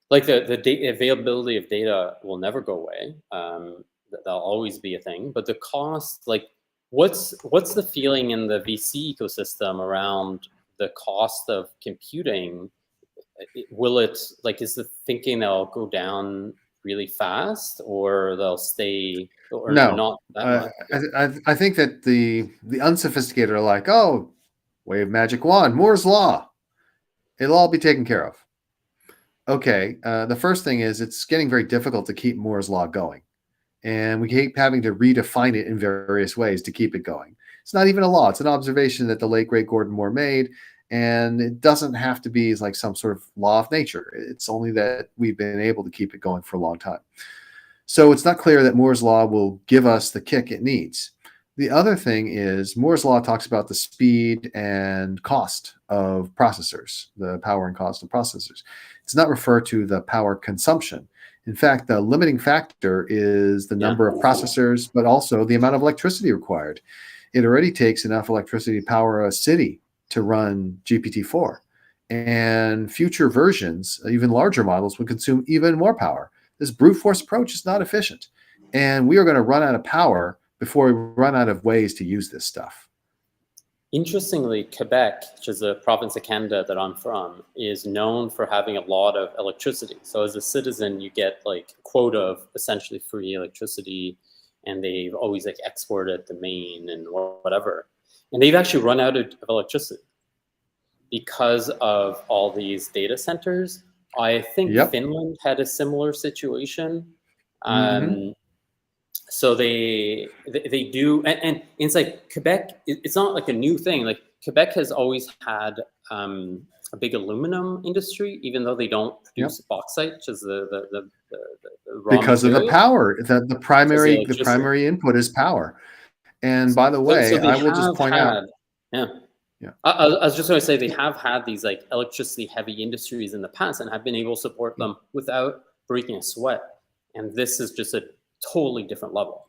like the availability of data will never go away? That'll always be a thing, but the cost, like, what's the feeling in the VC ecosystem around the cost of computing? Is the thinking they'll go down really fast, or they'll stay, or No, not that much? I think that the unsophisticated are like, oh, wave magic wand, Moore's law, it'll all be taken care of. Okay, the first thing is it's getting very difficult to keep Moore's law going, and we keep having to redefine it in various ways to keep it going. It's not even a law; it's an observation that the late great Gordon Moore made, and it doesn't have to be like some sort of law of nature. It's only that we've been able to keep it going for a long time. So it's not clear that Moore's law will give us the kick it needs. The other thing is Moore's law talks about the speed and cost of processors, the power and cost of processors. It's not referred to the power consumption. In fact, the limiting factor is the number of processors, but also the amount of electricity required. It already takes enough electricity to power a city to run GPT-4. And future versions, even larger models, would consume even more power. This brute force approach is not efficient. And we are going to run out of power before we run out of ways to use this stuff. Interestingly, Quebec, which is a province of Canada that I'm from, is known for having a lot of electricity. So as a citizen, you get like a quota of essentially free electricity, and they've always like exported the Maine and whatever. And they've actually run out of electricity because of all these data centers. I think Finland had a similar situation. So they do, and it's like Quebec, it's not like a new thing. Like Quebec has always had a big aluminum industry, even though they don't produce bauxite, which is the raw because material. Of the power. The primary input is power. And by the way, I will just point out. I was just going to say, they have had these like electricity heavy industries in the past and have been able to support them without breaking a sweat. And this is just a totally different level.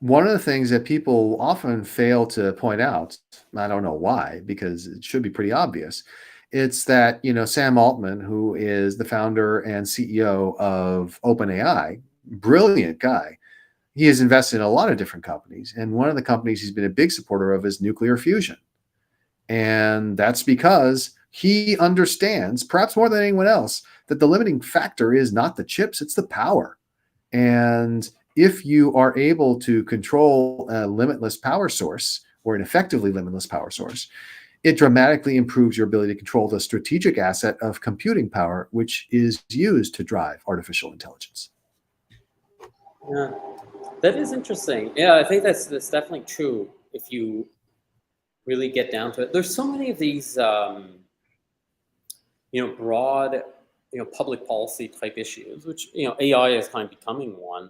One of the things that people often fail to point out, I don't know why, because it should be pretty obvious, it's that, Sam Altman, who is the founder and CEO of OpenAI, brilliant guy, he has invested in a lot of different companies. And one of the companies he's been a big supporter of is nuclear fusion. And that's because He understands, perhaps more than anyone else, that the limiting factor is not the chips, it's the power. And if you are able to control a limitless power source, or an effectively limitless power source, it dramatically improves your ability to control the strategic asset of computing power, which is used to drive artificial intelligence. Yeah, that is interesting. Yeah, I think that's definitely true if you really get down to it. There's so many of these, broad, public policy type issues, which, AI is kind of becoming one,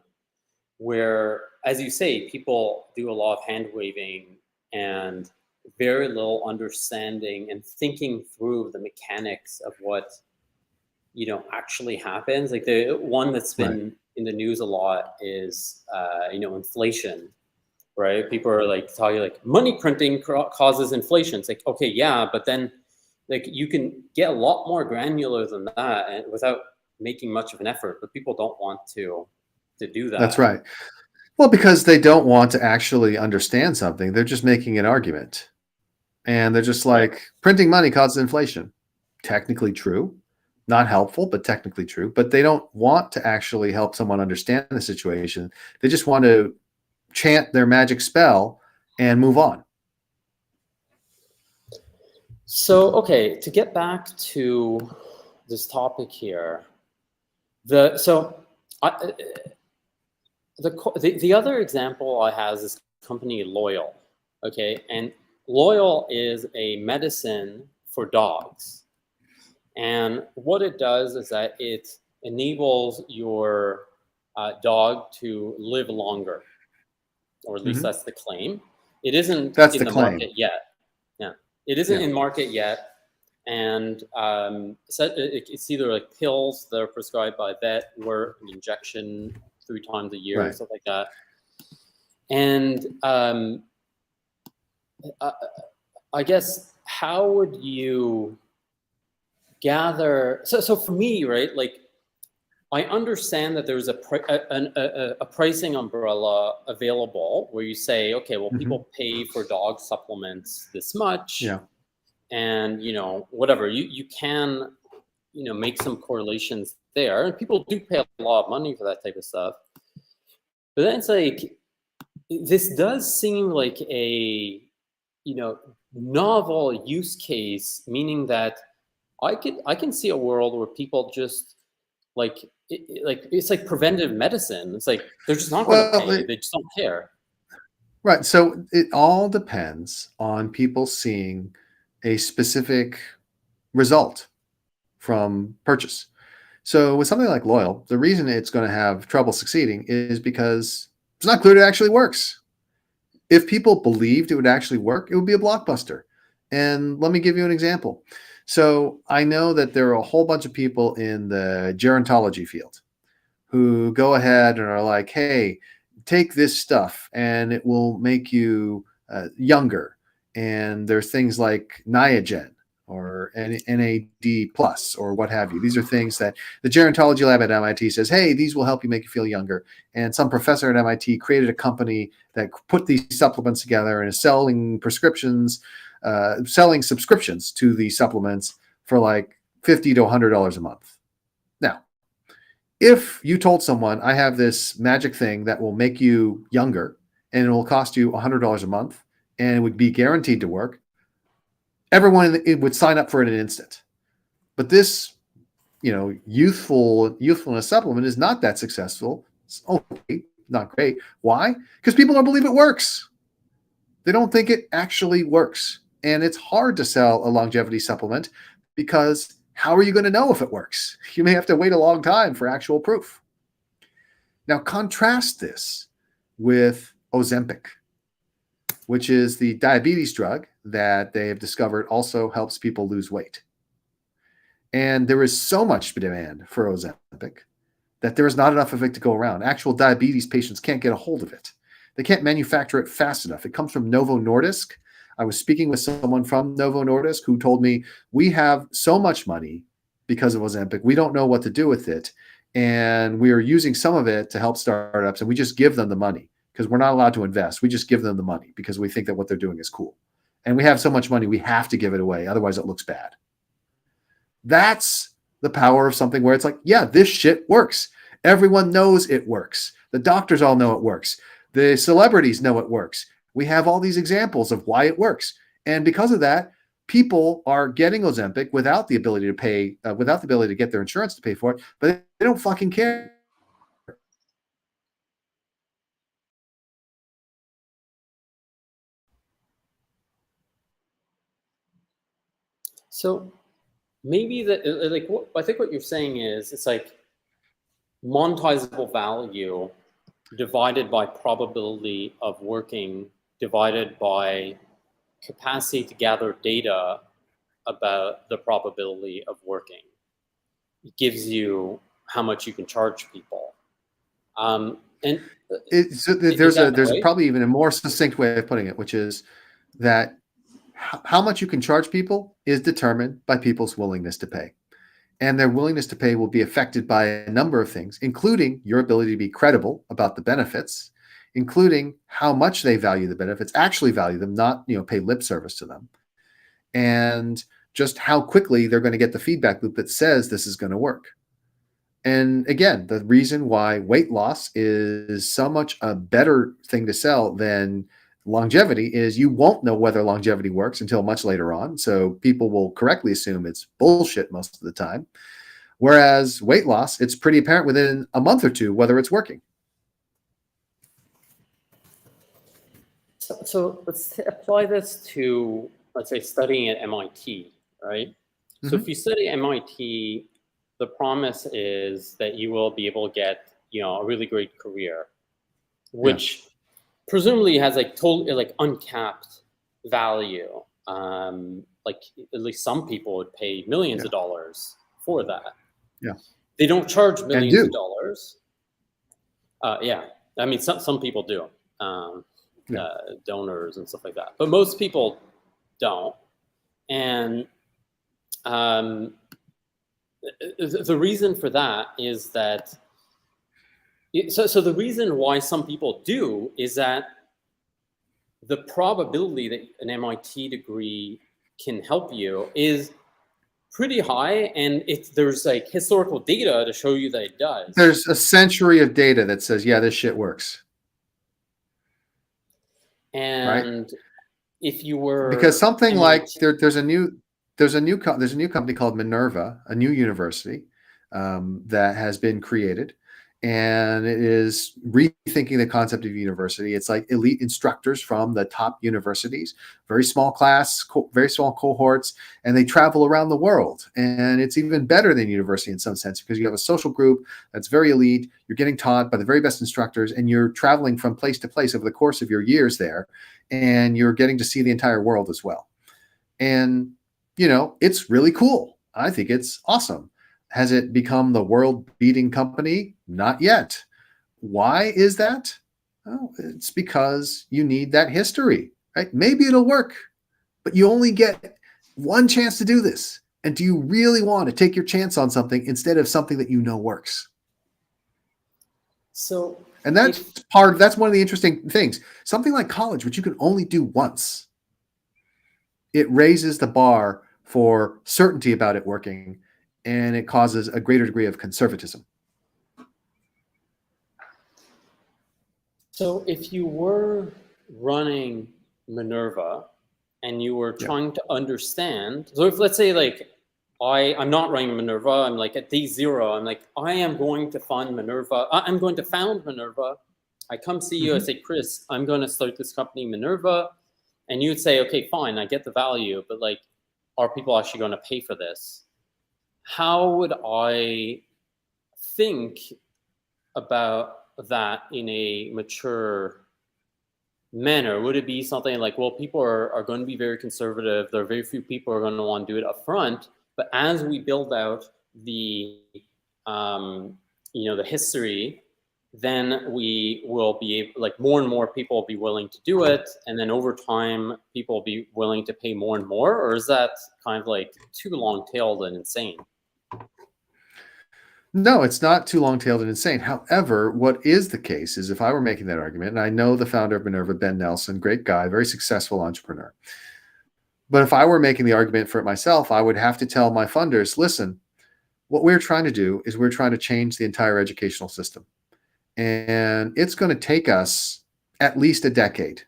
where, as you say, people do a lot of hand waving and very little understanding and thinking through the mechanics of what, actually happens. Like the one that's been in the news a lot is, inflation, right? People are like talking like money printing causes inflation. It's like, okay, yeah, but then like you can get a lot more granular than that and without making much of an effort, but people don't want to do that. That's right. Well, because they don't want to actually understand something. They're just making an argument. And they're just like, printing money causes inflation. Technically true. Not helpful, but technically true. But they don't want to actually help someone understand the situation. They just want to chant their magic spell and move on. So, okay, to get back to this topic here, the other example I have is this company Loyal, okay? And Loyal is a medicine for dogs. And what it does is that it enables your dog to live longer, or at least that's the claim. It isn't in the market yet. Yeah, it isn't in market yet. And so it's either like pills that are prescribed by a vet or an injection 3 times a year, and stuff like that. And I guess, how would you gather? So for me, right, like I understand that there's a pricing umbrella available where you say, okay, well, people pay for dog supplements this much. Yeah. And, whatever, you can, make some correlations there. And people do pay a lot of money for that type of stuff. But then it's like, this does seem like a, novel use case, meaning that I can see a world where people just it's like preventive medicine. It's like they're just not going to pay. They just don't care. Right. So it all depends on people seeing a specific result from purchase. So with something like Loyal, the reason it's going to have trouble succeeding is because it's not clear it actually works. If people believed it would actually work, it would be a blockbuster. And let me give you an example. So I know that there are a whole bunch of people in the gerontology field who go ahead and are like, hey, take this stuff and it will make you younger. And there's things like Niagen or NAD plus or what have you. These are things that the gerontology lab at MIT says, hey, these will help you make you feel younger. And some professor at MIT created a company that put these supplements together and is selling prescriptions, selling subscriptions to these supplements for like $50 to $100 a month. Now, if you told someone, I have this magic thing that will make you younger and it will cost you $100 a month and it would be guaranteed to work, everyone would sign up for it in an instant. But this, youthfulness supplement is not that successful. It's okay, not great. Why? Because people don't believe it works. They don't think it actually works. And it's hard to sell a longevity supplement because how are you going to know if it works? You may have to wait a long time for actual proof. Now contrast this with Ozempic, which is the diabetes drug that they have discovered also helps people lose weight. And there is so much demand for Ozempic that there is not enough of it to go around. Actual diabetes patients can't get a hold of it. They can't manufacture it fast enough. It comes from Novo Nordisk. I was speaking with someone from Novo Nordisk who told me, we have so much money because of Ozempic. We don't know what to do with it. And we are using some of it to help startups. And we just give them the money because we're not allowed to invest. We just give them the money because we think that what they're doing is cool. And we have so much money, we have to give it away. Otherwise, it looks bad. That's the power of something where it's like, yeah, this shit works. Everyone knows it works. The doctors all know it works. The celebrities know it works. We have all these examples of why it works. And because of that, people are getting Ozempic without the ability to pay, without the ability to get their insurance to pay for it, but they don't fucking care. So maybe that, like, what I think what you're saying is it's like monetizable value divided by probability of working divided by capacity to gather data about the probability of working. It gives you how much you can charge people. And There's right? probably even a more succinct way of putting it, which is that how much you can charge people is determined by people's willingness to pay. And their willingness to pay will be affected by a number of things, including your ability to be credible about the benefits, including how much they value the benefits, actually value them, not pay lip service to them, and just how quickly they're going to get the feedback loop that says this is going to work. And again, the reason why weight loss is so much a better thing to sell than longevity is you won't know whether longevity works until much later on. So people will correctly assume it's bullshit most of the time. Whereas weight loss, it's pretty apparent within a month or two whether it's working. So let's apply this to, let's say, studying at MIT, right? Mm-hmm. So if you study at MIT, the promise is that you will be able to get, a really great career, which presumably has like totally like uncapped value. Like at least some people would pay millions of dollars for that. Yeah, they don't charge millions of dollars. I mean some people do, donors and stuff like that, but most people don't. And the reason for that is that, so the reason why some people do is that the probability that an MIT degree can help you is pretty high, and there's like historical data to show you that it does. There's a century of data that says, yeah, this shit works. And right? If you were, because something like there's a new company called Minerva, a new university that has been created, and it is rethinking the concept of university. It's like elite instructors from the top universities, very small class, very small cohorts, and they travel around the world. And it's even better than university in some sense because you have a social group that's very elite. You're getting taught by the very best instructors, and you're traveling from place to place over the course of your years there, and you're getting to see the entire world as well. And, it's really cool. I think it's awesome. Has it become the world-beating company? Not yet. Why is that? Well, it's because you need that history, right? Maybe it'll work, but you only get one chance to do this. And do you really want to take your chance on something instead of something that works? So, and that's one of the interesting things. Something like college, which you can only do once, it raises the bar for certainty about it working, and it causes a greater degree of conservatism. So if you were running Minerva and you were trying to understand, so if let's say like I'm not running Minerva, I'm like at day 0, I'm like, I am going to fund Minerva, I'm going to found Minerva. I come see you, I say, Chris, I'm going to start this company Minerva. And you would say, okay, fine, I get the value, but like, are people actually going to pay for this? How would I think about that in a mature manner? Would it be something like, well, people are going to be very conservative. There are very few people who are going to want to do it up front. But as we build out the, the history, then we will be able, like more and more people will be willing to do it. And then over time, people will be willing to pay more and more? Or is that kind of like too long-tailed and insane? No, it's not too long-tailed and insane. However, what is the case is if I were making that argument, and I know the founder of Minerva, Ben Nelson, great guy, very successful entrepreneur. But if I were making the argument for it myself, I would have to tell my funders, listen, what we're trying to do is we're trying to change the entire educational system. And it's going to take us at least a decade,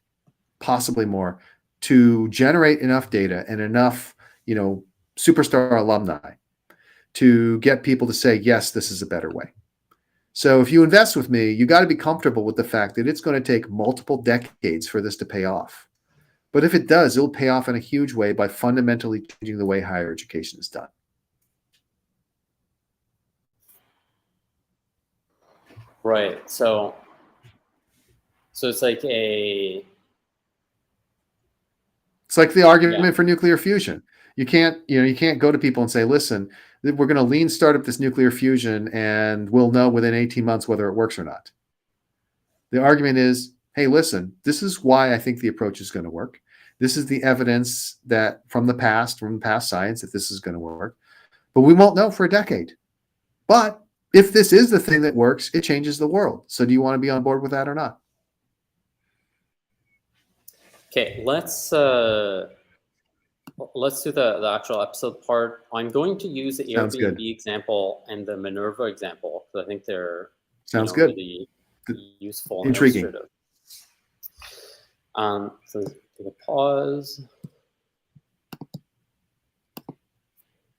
possibly more, to generate enough data and enough, superstar alumni to get people to say, yes, this is a better way. So if you invest with me, you got to be comfortable with the fact that it's going to take multiple decades for this to pay off. But if it does, it'll pay off in a huge way by fundamentally changing the way higher education is done. Right. So it's like the argument for nuclear fusion. You can't go to people and say, listen, we're going to lean start up this nuclear fusion and we'll know within 18 months whether it works or not. The argument is, hey, listen, this is why I think the approach is going to work. This is the evidence that from past science that this is going to work. But we won't know for a decade. But if this is the thing that works, it changes the world. So do you want to be on board with that or not? Okay, let's do the actual episode part. I'm going to use the Airbnb example and the Minerva example because I think they're good. Really useful, intriguing. And illustrative. So take a pause.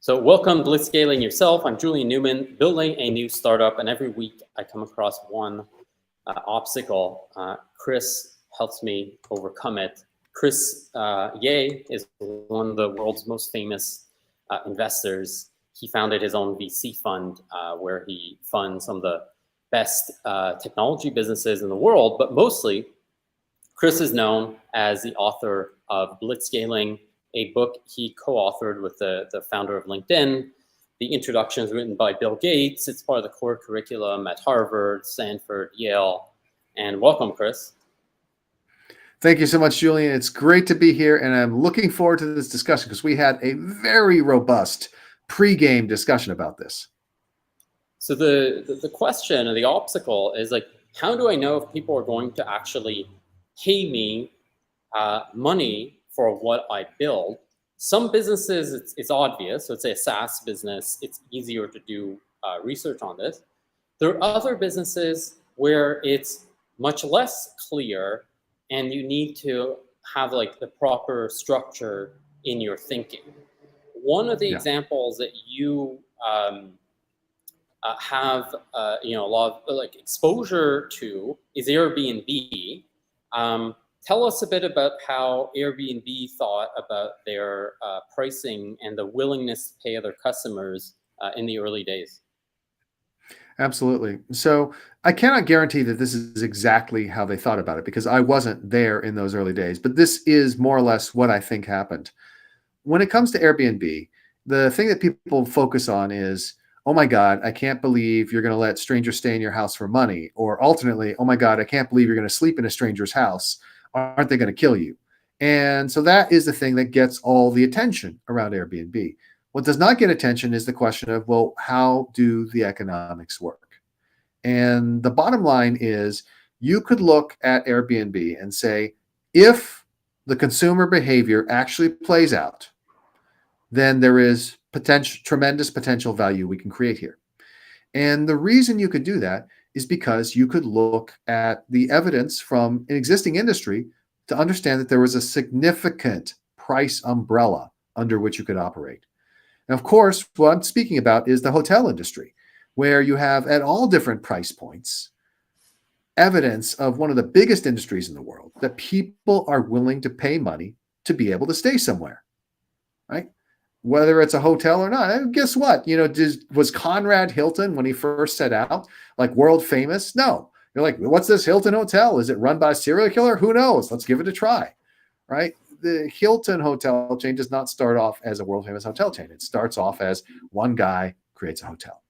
So welcome Blitzscaling yourself. I'm Julien Newman, building a new startup, and every week I come across one obstacle. Chris helps me overcome it. Chris Ye is one of the world's most famous investors. He founded his own VC fund where he funds some of the best technology businesses in the world, but mostly Chris is known as the author of Blitzscaling, a book he co-authored with the founder of LinkedIn. The introduction is written by Bill Gates. It's part of the core curriculum at Harvard, Stanford, Yale. And welcome, Chris. Thank you so much, Julien. It's great to be here, and I'm looking forward to this discussion because we had a very robust pre-game discussion about this. So the question or the obstacle is like, how do I know if people are going to actually pay me money for what I build? Some businesses, it's obvious. So let's say a SaaS business, it's easier to do research on this. There are other businesses where it's much less clear and you need to have like the proper structure in your thinking. One of the examples that you have a lot of like exposure to is Airbnb. Tell us a bit about how Airbnb thought about their pricing and the willingness to pay their customers in the early days. Absolutely. So I cannot guarantee that this is exactly how they thought about it because I wasn't there in those early days, but this is more or less what I think happened. When it comes to Airbnb, the thing that people focus on is, oh my God, I can't believe you're going to let strangers stay in your house for money. Or alternately, oh my God, I can't believe you're going to sleep in a stranger's house. Aren't they going to kill you? And so that is the thing that gets all the attention around Airbnb. What does not get attention is the question of, well, how do the economics work? And the bottom line is you could look at Airbnb and say, if the consumer behavior actually plays out, then there is tremendous potential value we can create here. And the reason you could do that is because you could look at the evidence from an existing industry to understand that there was a significant price umbrella under which you could operate. And of course, what I'm speaking about is the hotel industry, where you have at all different price points evidence of one of the biggest industries in the world that people are willing to pay money to be able to stay somewhere, right? Whether it's a hotel or not. And guess what? Was Conrad Hilton, when he first set out, like world famous? No. You're like, what's this Hilton hotel? Is it run by a serial killer? Who knows? Let's give it a try, right? The Hilton hotel chain does not start off as a world famous hotel chain. It starts off as one guy creates a hotel.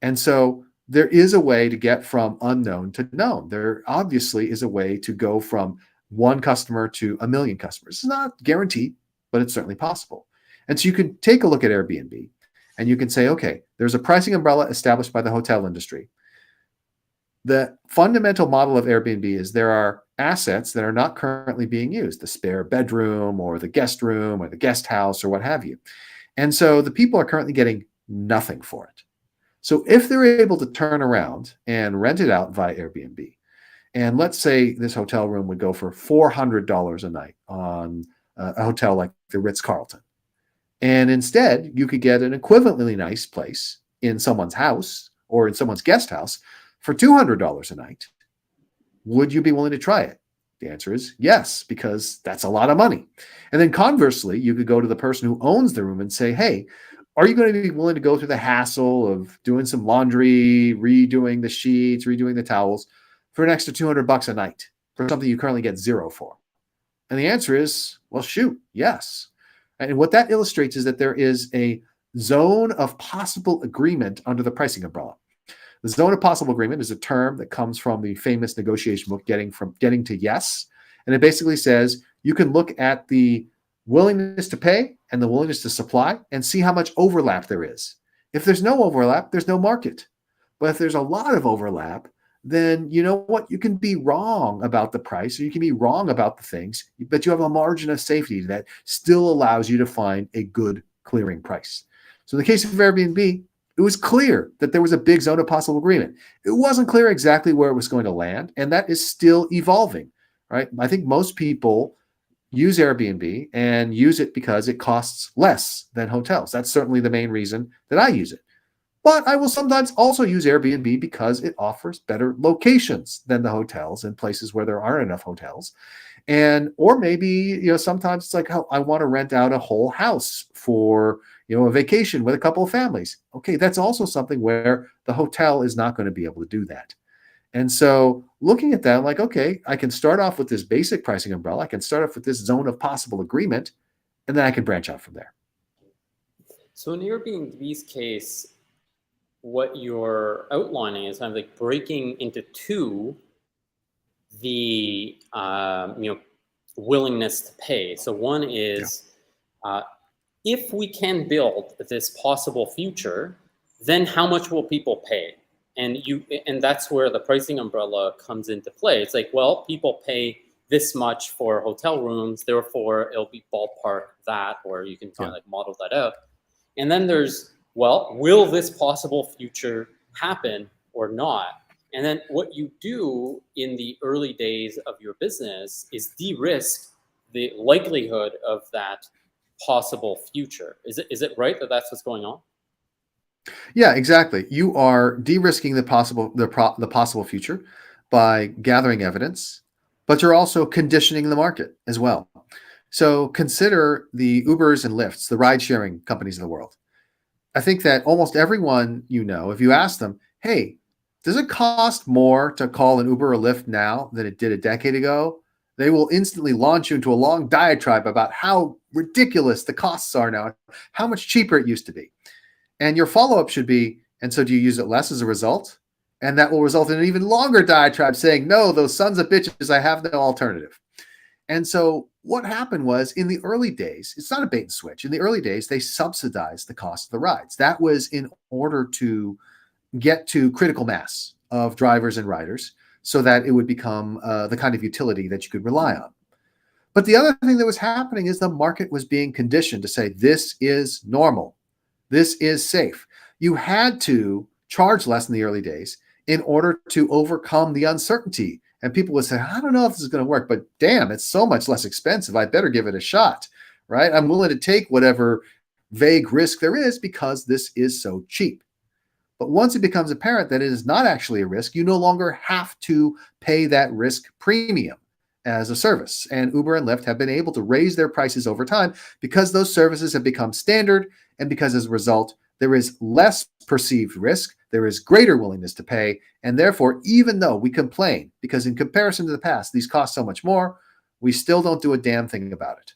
And so there is a way to get from unknown to known. There obviously is a way to go from one customer to a million customers. It's not guaranteed, but it's certainly possible. And so you can take a look at Airbnb and you can say, okay, there's a pricing umbrella established by the hotel industry. The fundamental model of Airbnb is there are assets that are not currently being used, the spare bedroom or the guest room or the guest house or what have you. And so the people are currently getting nothing for it. So if they're able to turn around and rent it out via Airbnb, and let's say this hotel room would go for $400 a night on a hotel like the Ritz-Carlton. And instead, you could get an equivalently nice place in someone's house or in someone's guest house for $200 a night. Would you be willing to try it? The answer is yes, because that's a lot of money. And then conversely, you could go to the person who owns the room and say, hey, are you going to be willing to go through the hassle of doing some laundry, redoing the sheets, redoing the towels for an extra $200 a night for something you currently get zero for? And the answer is, well, shoot, yes. And what that illustrates is that there is a zone of possible agreement under the pricing umbrella. The zone of possible agreement is a term that comes from the famous negotiation book, Getting to Yes. And it basically says you can look at the willingness to pay and the willingness to supply and see how much overlap there is. If there's no overlap, there's no market. But if there's a lot of overlap, then you know what? You can be wrong about the price, or you can be wrong about the things, but you have a margin of safety that still allows you to find a good clearing price. So in the case of Airbnb, it was clear that there was a big zone of possible agreement. It wasn't clear exactly where it was going to land, and that is still evolving, right? I think most people use Airbnb and use it because it costs less than hotels. That's certainly the main reason that I use it. But I will sometimes also use Airbnb because it offers better locations than the hotels in places where there aren't enough hotels. And or maybe, sometimes it's like, oh, I want to rent out a whole house for, a vacation with a couple of families. Okay, that's also something where the hotel is not going to be able to do that. And so looking at that, I'm like, okay, I can start off with this basic pricing umbrella. I can start off with this zone of possible agreement, and then I can branch out from there. So in Airbnb's case, what you're outlining is kind of like breaking into two the willingness to pay. So one is if we can build this possible future, then how much will people pay? And that's where the pricing umbrella comes into play. It's like, well, people pay this much for hotel rooms, therefore it'll be ballpark that, or you can kind of like model that out. And then there's, well, will this possible future happen or not? And then what you do in the early days of your business is de-risk the likelihood of that possible future. Is it right that that's what's going on? Yeah, exactly. You are de-risking the possible future by gathering evidence, but you're also conditioning the market as well. So consider the Ubers and Lyfts, the ride-sharing companies of the world. I think that almost everyone if you ask them, hey, does it cost more to call an Uber or Lyft now than it did a decade ago? They will instantly launch you into a long diatribe about how ridiculous the costs are now, how much cheaper it used to be. And your follow-up should be, and so do you use it less as a result? And that will result in an even longer diatribe saying, no, those sons of bitches, I have no alternative. And so what happened was in the early days, it's not a bait and switch. In the early days, they subsidized the cost of the rides. That was in order to get to critical mass of drivers and riders so that it would become the kind of utility that you could rely on. But the other thing that was happening is the market was being conditioned to say, this is normal. This is safe. You had to charge less in the early days in order to overcome the uncertainty. And people would say, I don't know if this is going to work, but damn, it's so much less expensive. I better give it a shot, right? I'm willing to take whatever vague risk there is because this is so cheap. But once it becomes apparent that it is not actually a risk, you no longer have to pay that risk premium as a service. And Uber and Lyft have been able to raise their prices over time because those services have become standard, and because as a result, there is less perceived risk, there is greater willingness to pay, and therefore, even though we complain, because in comparison to the past, these cost so much more, we still don't do a damn thing about it.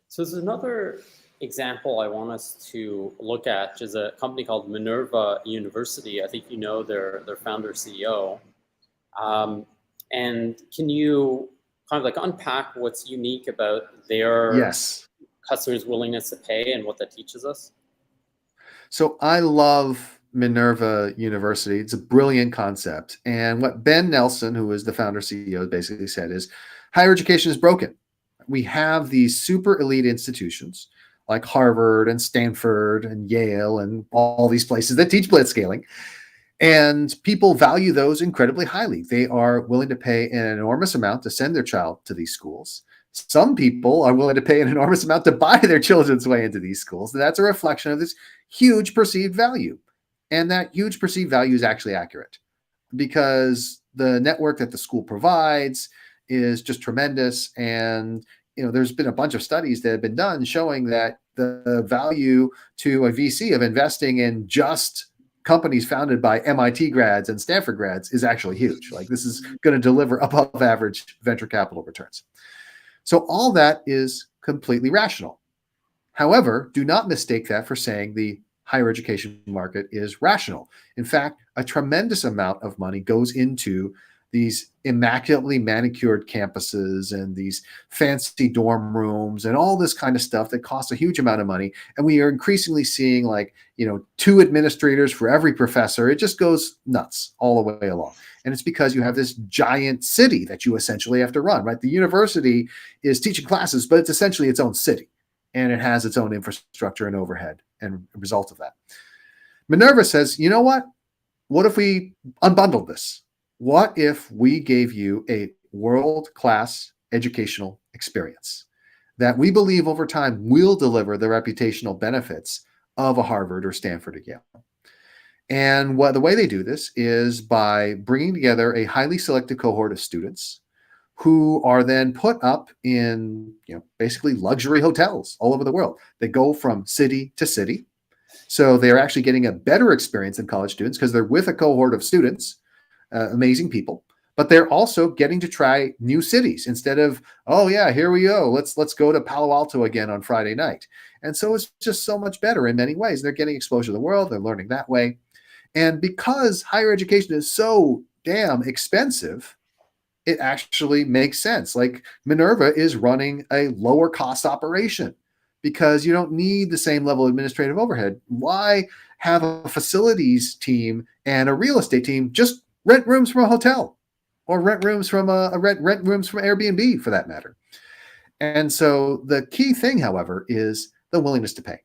So there's another example I want us to look at, which is a company called Minerva University. I think you know their founder CEO. And can you kind of like unpack what's unique about their customers' willingness to pay and what that teaches us? So I love Minerva University. It's a brilliant concept. And what Ben Nelson, who is the founder CEO, basically said is higher education is broken. We have these super elite institutions like Harvard and Stanford and Yale and all these places that teach blitzscaling. And people value those incredibly highly. They are willing to pay an enormous amount to send their child to these schools. Some people are willing to pay an enormous amount to buy their children's way into these schools. And that's a reflection of this huge perceived value. And that huge perceived value is actually accurate because the network that the school provides is just tremendous. And there's been a bunch of studies that have been done showing that the value to a VC of investing in just companies founded by MIT grads and Stanford grads is actually huge. Like, this is going to deliver above average venture capital returns. So all that is completely rational. However, do not mistake that for saying the higher education market is rational. In fact, a tremendous amount of money goes into these immaculately manicured campuses and these fancy dorm rooms and all this kind of stuff that costs a huge amount of money. And we are increasingly seeing 2 administrators for every professor. It just goes nuts all the way along. And it's because you have this giant city that you essentially have to run, right? The university is teaching classes, but it's essentially its own city. And it has its own infrastructure and overhead and a result of that. Minerva says, you know what? What if we unbundled this? What if we gave you a world-class educational experience that we believe over time will deliver the reputational benefits of a Harvard or Stanford or Yale? And the way they do this is by bringing together a highly selected cohort of students who are then put up in basically luxury hotels all over the world. They go from city to city. So they're actually getting a better experience than college students because they're with a cohort of students, amazing people, but they're also getting to try new cities instead of, oh yeah, here we go. Let's go to Palo Alto again on Friday night. And so it's just so much better in many ways. They're getting exposure to the world. They're learning that way. And because higher education is so damn expensive, it actually makes sense. Like, Minerva is running a lower cost operation because you don't need the same level of administrative overhead. Why have a facilities team and a real estate team? Just rent rooms from a hotel or rent rooms from rent rooms from Airbnb, for that matter. And so the key thing, however, is the willingness to pay.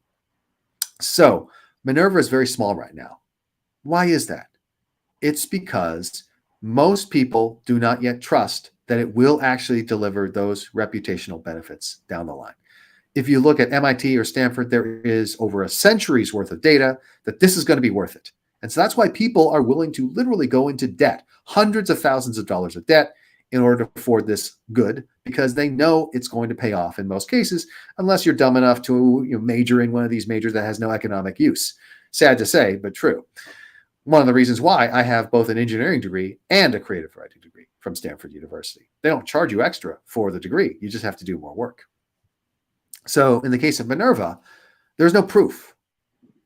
So Minerva is very small right now. Why is that? It's because most people do not yet trust that it will actually deliver those reputational benefits down the line. If you look at MIT or Stanford, there is over a century's worth of data that this is going to be worth it. And so that's why people are willing to literally go into debt, hundreds of thousands of dollars of debt, in order to afford this good, because they know it's going to pay off in most cases, unless you're dumb enough to major in one of these majors that has no economic use. Sad to say, but true. One of the reasons why I have both an engineering degree and a creative writing degree from Stanford University. They don't charge you extra for the degree. You just have to do more work. So in the case of Minerva, there's no proof.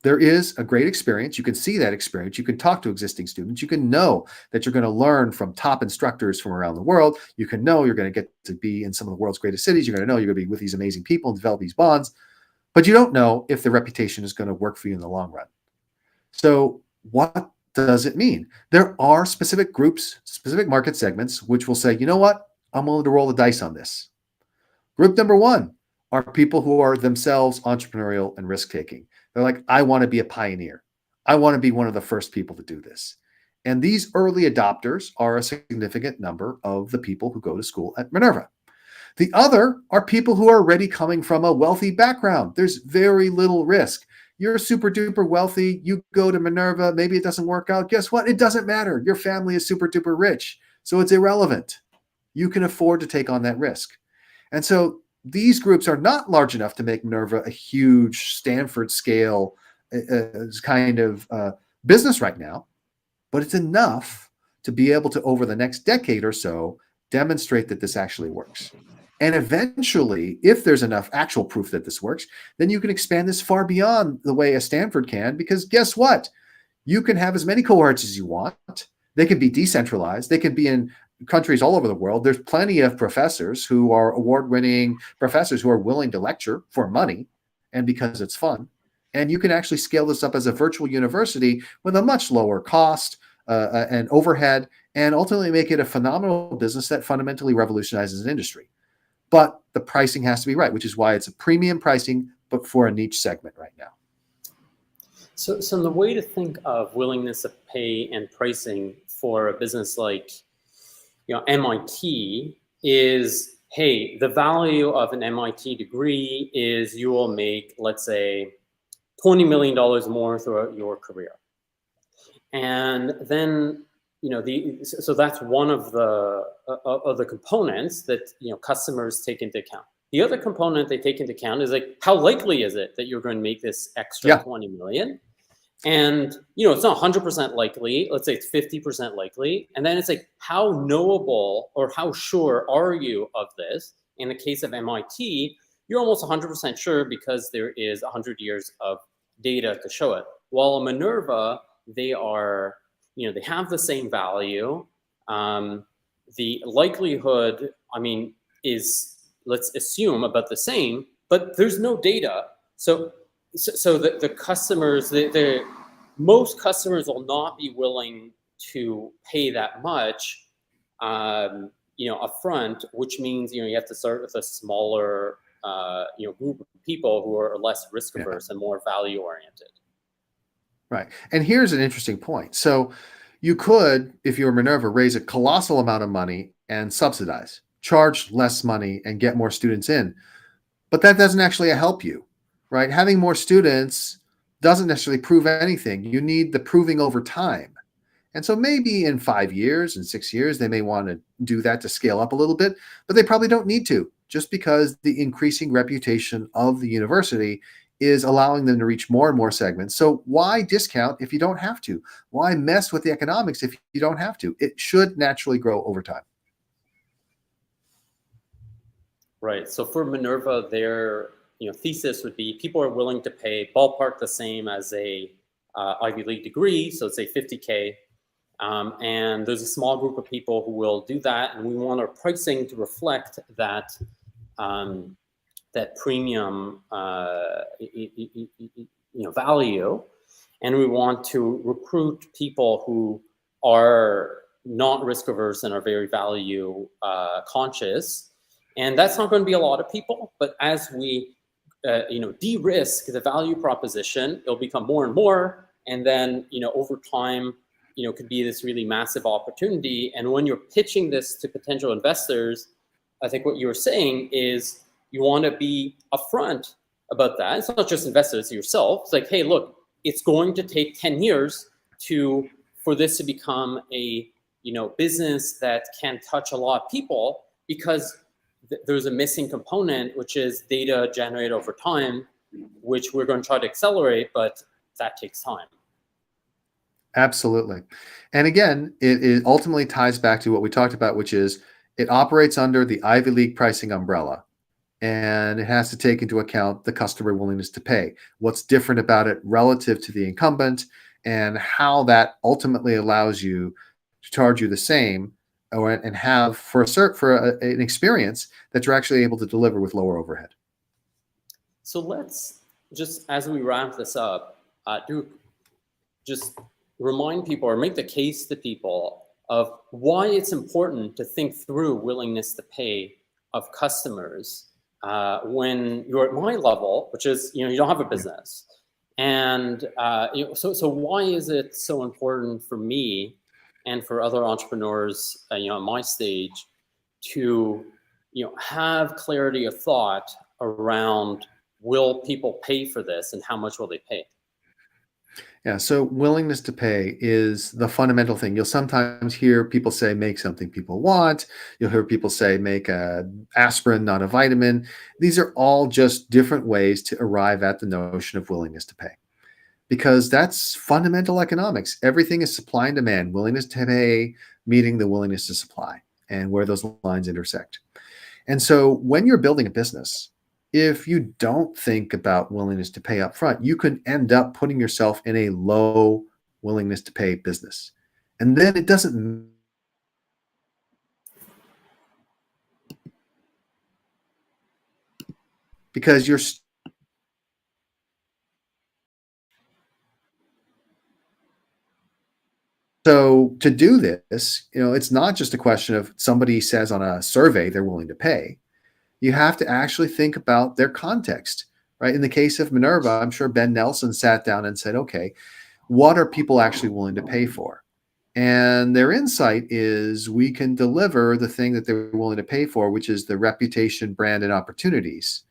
There is a great experience. You can see that experience. You can talk to existing students. You can know that you're going to learn from top instructors from around the world. You can know you're going to get to be in some of the world's greatest cities. You're going to know you're going to be with these amazing people and develop these bonds. But you don't know if the reputation is going to work for you in the long run. So what does it mean? There are specific groups, specific market segments, which will say, you know what? I'm willing to roll the dice on this. Group number one are people who are themselves entrepreneurial and risk-taking. They're like, I want to be a pioneer. I want to be one of the first people to do this. And these early adopters are a significant number of the people who go to school at Minerva. The other are people who are already coming from a wealthy background. There's very little risk. You're super duper wealthy. You go to Minerva. Maybe it doesn't work out. Guess what? It doesn't matter. Your family is super duper rich. So it's irrelevant. You can afford to take on that risk. And so these groups are not large enough to make Minerva a huge Stanford scale kind of business right now, but it's enough to be able to, over the next decade or so, demonstrate that this actually works. And eventually, if there's enough actual proof that this works, then you can expand this far beyond the way a Stanford can, because guess what? You can have as many cohorts as you want. They can be decentralized. They can be in countries all over the world. There's plenty of professors who are award-winning professors who are willing to lecture for money and because it's fun. And you can actually scale this up as a virtual university with a much lower cost and overhead, and ultimately make it a phenomenal business that fundamentally revolutionizes an industry. But the pricing has to be right, which is why it's a premium pricing, but for a niche segment right now. So the way to think of willingness to pay and pricing for a business like, MIT is, hey, the value of an MIT degree is you will make, let's say, $20 million more throughout your career. And then, so that's one of the components that, customers take into account. The other component they take into account is like, how likely is it that you're going to make this extra 20 million? And, it's not 100% likely. Let's say it's 50% likely. And then it's like, how knowable or how sure are you of this? In the case of MIT, you're almost 100% sure because there is 100 years of data to show it. While Minerva, they are, they have the same value. The likelihood, is, let's assume, about the same, but there's no data. So the customers, most customers will not be willing to pay that much, upfront, which means, you have to start with a smaller, group of people who are less risk averse and more value oriented. Right. And here's an interesting point. So you could, if you were Minerva, raise a colossal amount of money and subsidize, charge less money and get more students in. But that doesn't actually help you, right? Having more students doesn't necessarily prove anything. You need the proving over time. And so maybe in 5 years and 6 years, they may want to do that to scale up a little bit, but they probably don't need to, just because the increasing reputation of the university is allowing them to reach more and more segments. So why discount if you don't have to? Why mess with the economics if you don't have to? It should naturally grow over time. Right. So for Minerva, their thesis would be people are willing to pay ballpark the same as a Ivy League degree, so say 50K. And there's a small group of people who will do that, and we want our pricing to reflect that that premium value, and we want to recruit people who are not risk averse and are very value conscious. And that's not going to be a lot of people, but as we de-risk the value proposition, it'll become more and more, and then over time could be this really massive opportunity. And when you're pitching this to potential investors, I think what you were saying is you want to be upfront about that. It's not just investors, yourself. It's like, hey, look, it's going to take 10 years for this to become a business that can touch a lot of people, because there's a missing component, which is data generated over time, which we're going to try to accelerate, but that takes time. Absolutely. And again, it ultimately ties back to what we talked about, which is it operates under the Ivy League pricing umbrella, and it has to take into account the customer willingness to pay, what's different about it relative to the incumbent, and how that ultimately allows you to charge you the same and have for an experience that you're actually able to deliver with lower overhead. So let's just, as we wrap this up, just remind people or make the case to people of why it's important to think through willingness to pay of customers when you're at my level, which is, you don't have a business. And so why is it so important for me and for other entrepreneurs, at my stage, to have clarity of thought around, will people pay for this and how much will they pay? Yeah, so willingness to pay is the fundamental thing. You'll sometimes hear people say, make something people want. You'll hear people say, make a aspirin, not a vitamin. These are all just different ways to arrive at the notion of willingness to pay, because that's fundamental economics. Everything is supply and demand, willingness to pay meeting the willingness to supply, and where those lines intersect. And so when you're building a business, if you don't think about willingness to pay up front, you can end up putting yourself in a low willingness to pay business. And then it doesn't, because you're So to do this, it's not just a question of somebody says on a survey they're willing to pay. You have to actually think about their context, right? In the case of Minerva, I'm sure Ben Nelson sat down and said, okay, what are people actually willing to pay for? And their insight is we can deliver the thing that they're willing to pay for, which is the reputation, brand, and opportunities.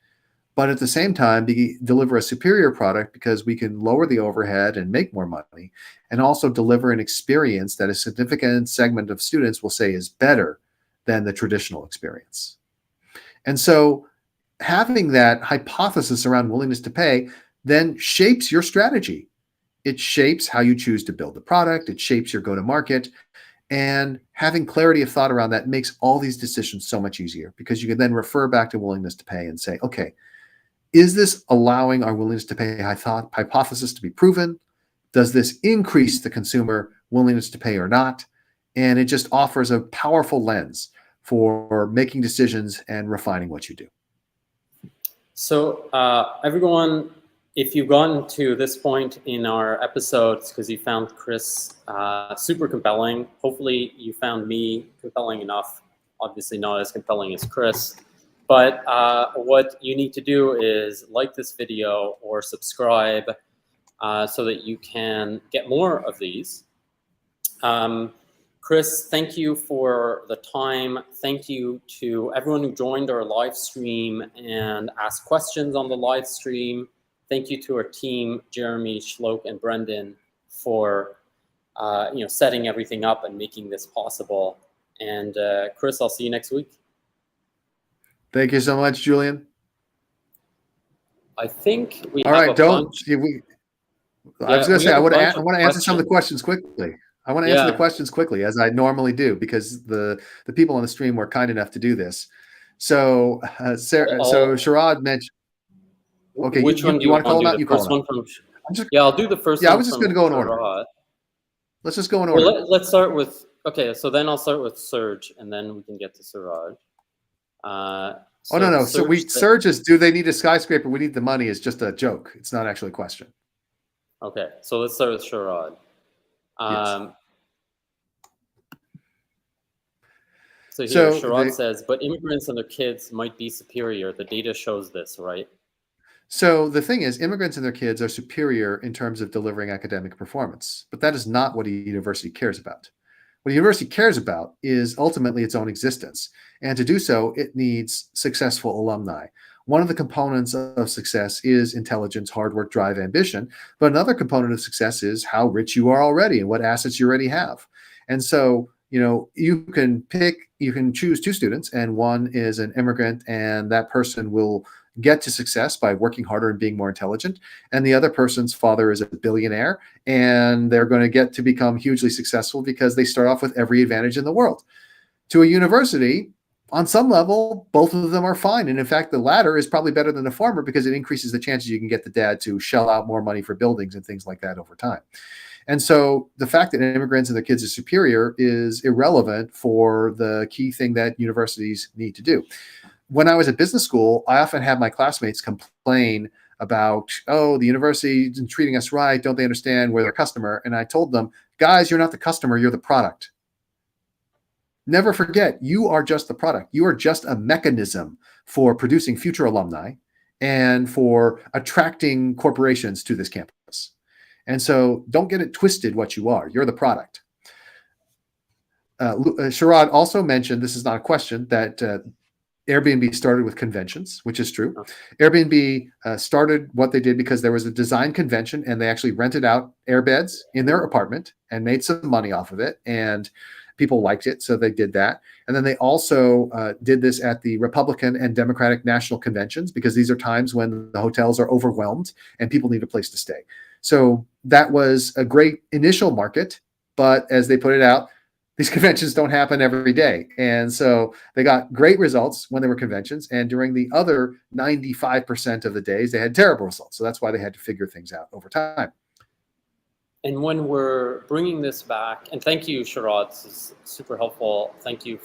But at the same time, deliver a superior product because we can lower the overhead and make more money, and also deliver an experience that a significant segment of students will say is better than the traditional experience. And so having that hypothesis around willingness to pay then shapes your strategy. It shapes how you choose to build the product. It shapes your go-to-market. And having clarity of thought around that makes all these decisions so much easier because you can then refer back to willingness to pay and say, okay, is this allowing our willingness to pay hypothesis to be proven? Does this increase the consumer willingness to pay or not? And it just offers a powerful lens for making decisions and refining what you do. So everyone, if you've gotten to this point in our episodes because you found Chris super compelling, hopefully you found me compelling enough, obviously not as compelling as Chris. But what you need to do is like this video or subscribe so that you can get more of these. Chris, thank you for the time. Thank you to everyone who joined our live stream and asked questions on the live stream. Thank you to our team, Jeremy, Shlok, and Brendan, for setting everything up and making this possible. And Chris, I'll see you next week. Thank you so much, Julien. I think we All have right, a bunch. I was going to say, I want to answer some of the questions quickly. I want to answer the questions quickly, as I normally do, because the people on the stream were kind enough to do this. So, Sharad mentioned. Okay, which one do you want to call them out? You call them out. Yeah, I'll do the first one. I was just going to go in order. Let's just go in order. Well, let's start with. Okay, so then I'll start with Serge, and then we can get to Siraj. No. So Serge is, do they need a skyscraper? We need the money is just a joke. It's not actually a question. Okay, so let's start with Sharad. Yes. So here, Sharad says, but immigrants and their kids might be superior. The data shows this, right? So the thing is, immigrants and their kids are superior in terms of delivering academic performance, but that is not what a university cares about. What a university cares about is ultimately its own existence. And to do so, it needs successful alumni. One of the components of success is intelligence, hard work, drive, ambition. But another component of success is how rich you are already and what assets you already have. And so, you can choose two students, and one is an immigrant, and that person will get to success by working harder and being more intelligent. And the other person's father is a billionaire, and they're going to get to become hugely successful because they start off with every advantage in the world. To a university, on some level, both of them are fine. And in fact, the latter is probably better than the former because it increases the chances you can get the dad to shell out more money for buildings and things like that over time. And so the fact that immigrants and their kids are superior is irrelevant for the key thing that universities need to do. When I was at business school, I often had my classmates complain about, oh, the university isn't treating us right. Don't they understand we're their customer? And I told them, guys, you're not the customer, you're the product. Never forget, you are just the product. You are just a mechanism for producing future alumni and for attracting corporations to this campus. And so don't get it twisted what you are. You're the product. Sharad also mentioned, this is not a question, that Airbnb started with conventions, which is true. Airbnb started what they did because there was a design convention and they actually rented out airbeds in their apartment and made some money off of it. And people liked it, so they did that. And then they also did this at the Republican and Democratic national conventions because these are times when the hotels are overwhelmed and people need a place to stay. So that was a great initial market, but as they put it out, these conventions don't happen every day. And so they got great results when they were conventions. And during the other 95% of the days, they had terrible results. So that's why they had to figure things out over time. And when we're bringing this back, and thank you, Sharad, this is super helpful. Thank you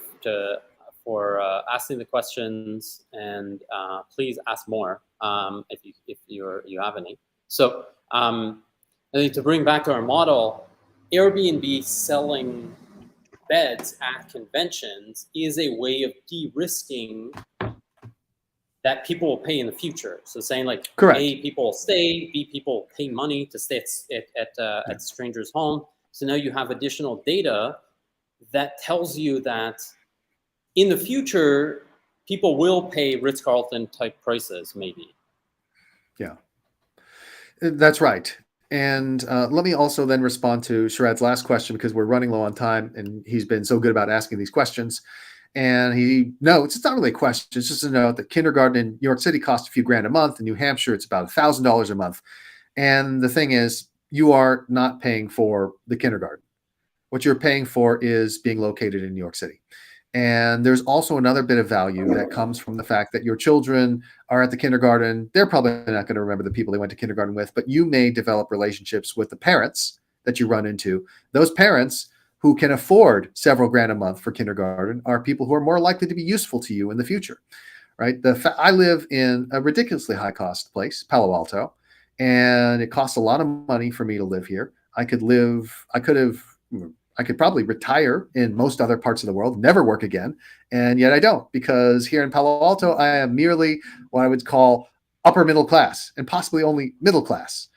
for asking the questions, and please ask more if you have any. So I think to bring back to our model, Airbnb selling beds at conventions is a way of de-risking that people will pay in the future. So saying like, Correct. A, people will stay, B, people pay money to stay at strangers' home. So now you have additional data that tells you that in the future, people will pay Ritz-Carlton type prices, maybe. Yeah, that's right. And let me also then respond to Sharad's last question, because we're running low on time and he's been so good about asking these questions. And he notes, it's not really a question, it's just a note that kindergarten in New York City costs a few grand a month. In New Hampshire, it's about $1,000 a month. And the thing is, you are not paying for the kindergarten. What you're paying for is being located in New York City. And there's also another bit of value that comes from the fact that your children are at the kindergarten. They're probably not going to remember the people they went to kindergarten with, but you may develop relationships with the parents that you run into. Those parents who can afford several grand a month for kindergarten are people who are more likely to be useful to you in the future, right? I live in a ridiculously high cost place, Palo Alto, and it costs a lot of money for me to live here. I could probably retire in most other parts of the world, never work again. And yet I don't, because here in Palo Alto, I am merely what I would call upper middle class and possibly only middle class.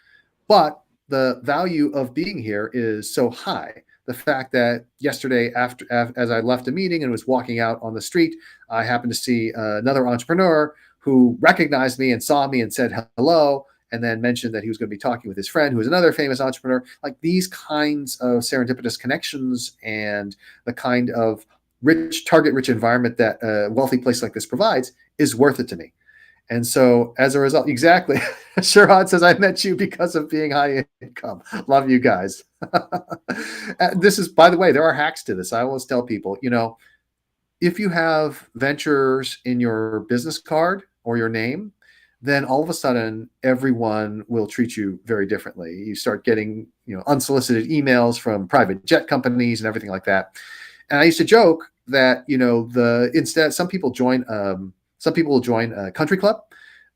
But the value of being here is so high. The fact that yesterday, as I left a meeting and was walking out on the street, I happened to see another entrepreneur who recognized me and saw me and said hello, and then mentioned that he was going to be talking with his friend, who is another famous entrepreneur. Like, these kinds of serendipitous connections and the kind of target-rich environment that a wealthy place like this provides is worth it to me. And so as a result, exactly, Sherrod says, I met you because of being high income. Love you guys. This is, by the way, there are hacks to this. I always tell people, if you have ventures in your business card or your name, then all of a sudden everyone will treat you very differently. You start getting, unsolicited emails from private jet companies and everything like that. And I used to joke that, instead some people will join a country club.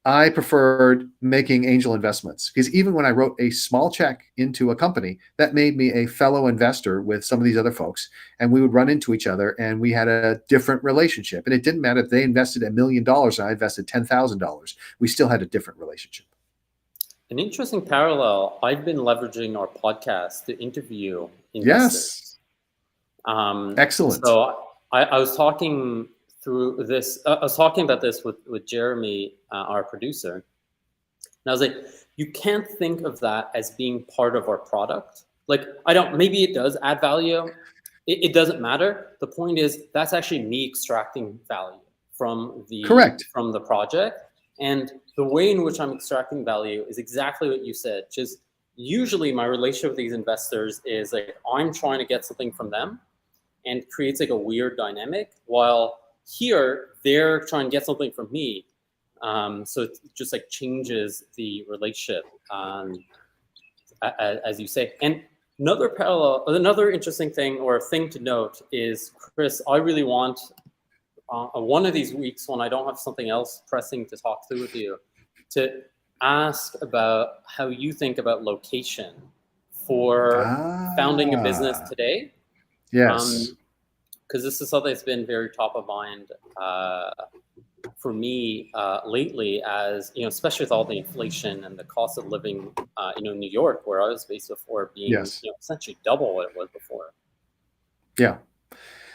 I preferred making angel investments, because even when I wrote a small check into a company, that made me a fellow investor with some of these other folks, and we would run into each other and we had a different relationship. And it didn't matter if they invested $1 million and I invested $10,000. We still had a different relationship. An interesting parallel. I've been leveraging our podcast to interview investors. Yes. Excellent. So I was talking through this. I was talking about this with Jeremy, our producer. And I was like, you can't think of that as being part of our product. Like, maybe it does add value. It doesn't matter. The point is, that's actually me extracting value from the project. And the way in which I'm extracting value is exactly what you said. Just usually my relationship with these investors is like, I'm trying to get something from them, and creates like a weird dynamic, while here they're trying to get something from me. So it just like changes the relationship, as you say. And another interesting thing or thing to note is, Chris, I really want one of these weeks, when I don't have something else pressing to talk through with you, to ask about how you think about location for founding a business today. Yes. Because this is something that's been very top of mind for me lately, as especially with all the inflation and the cost of living, in New York, where I was based before, being essentially double what it was before. Yeah.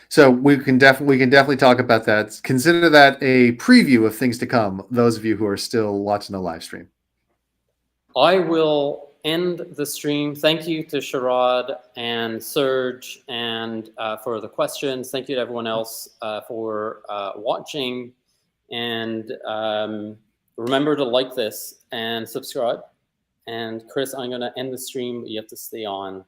So we can definitely talk about that. Consider that a preview of things to come, those of you who are still watching the live stream. I will end the stream. Thank you to Sherrod and Serge and for the questions. Thank you to everyone else for watching. And remember to like this and subscribe. And Chris, I'm going to end the stream. You have to stay on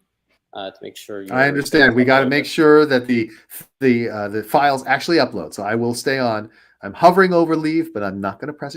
to make sure. I understand. We got to make sure that the files actually upload. So I will stay on. I'm hovering over leave, but I'm not going to press it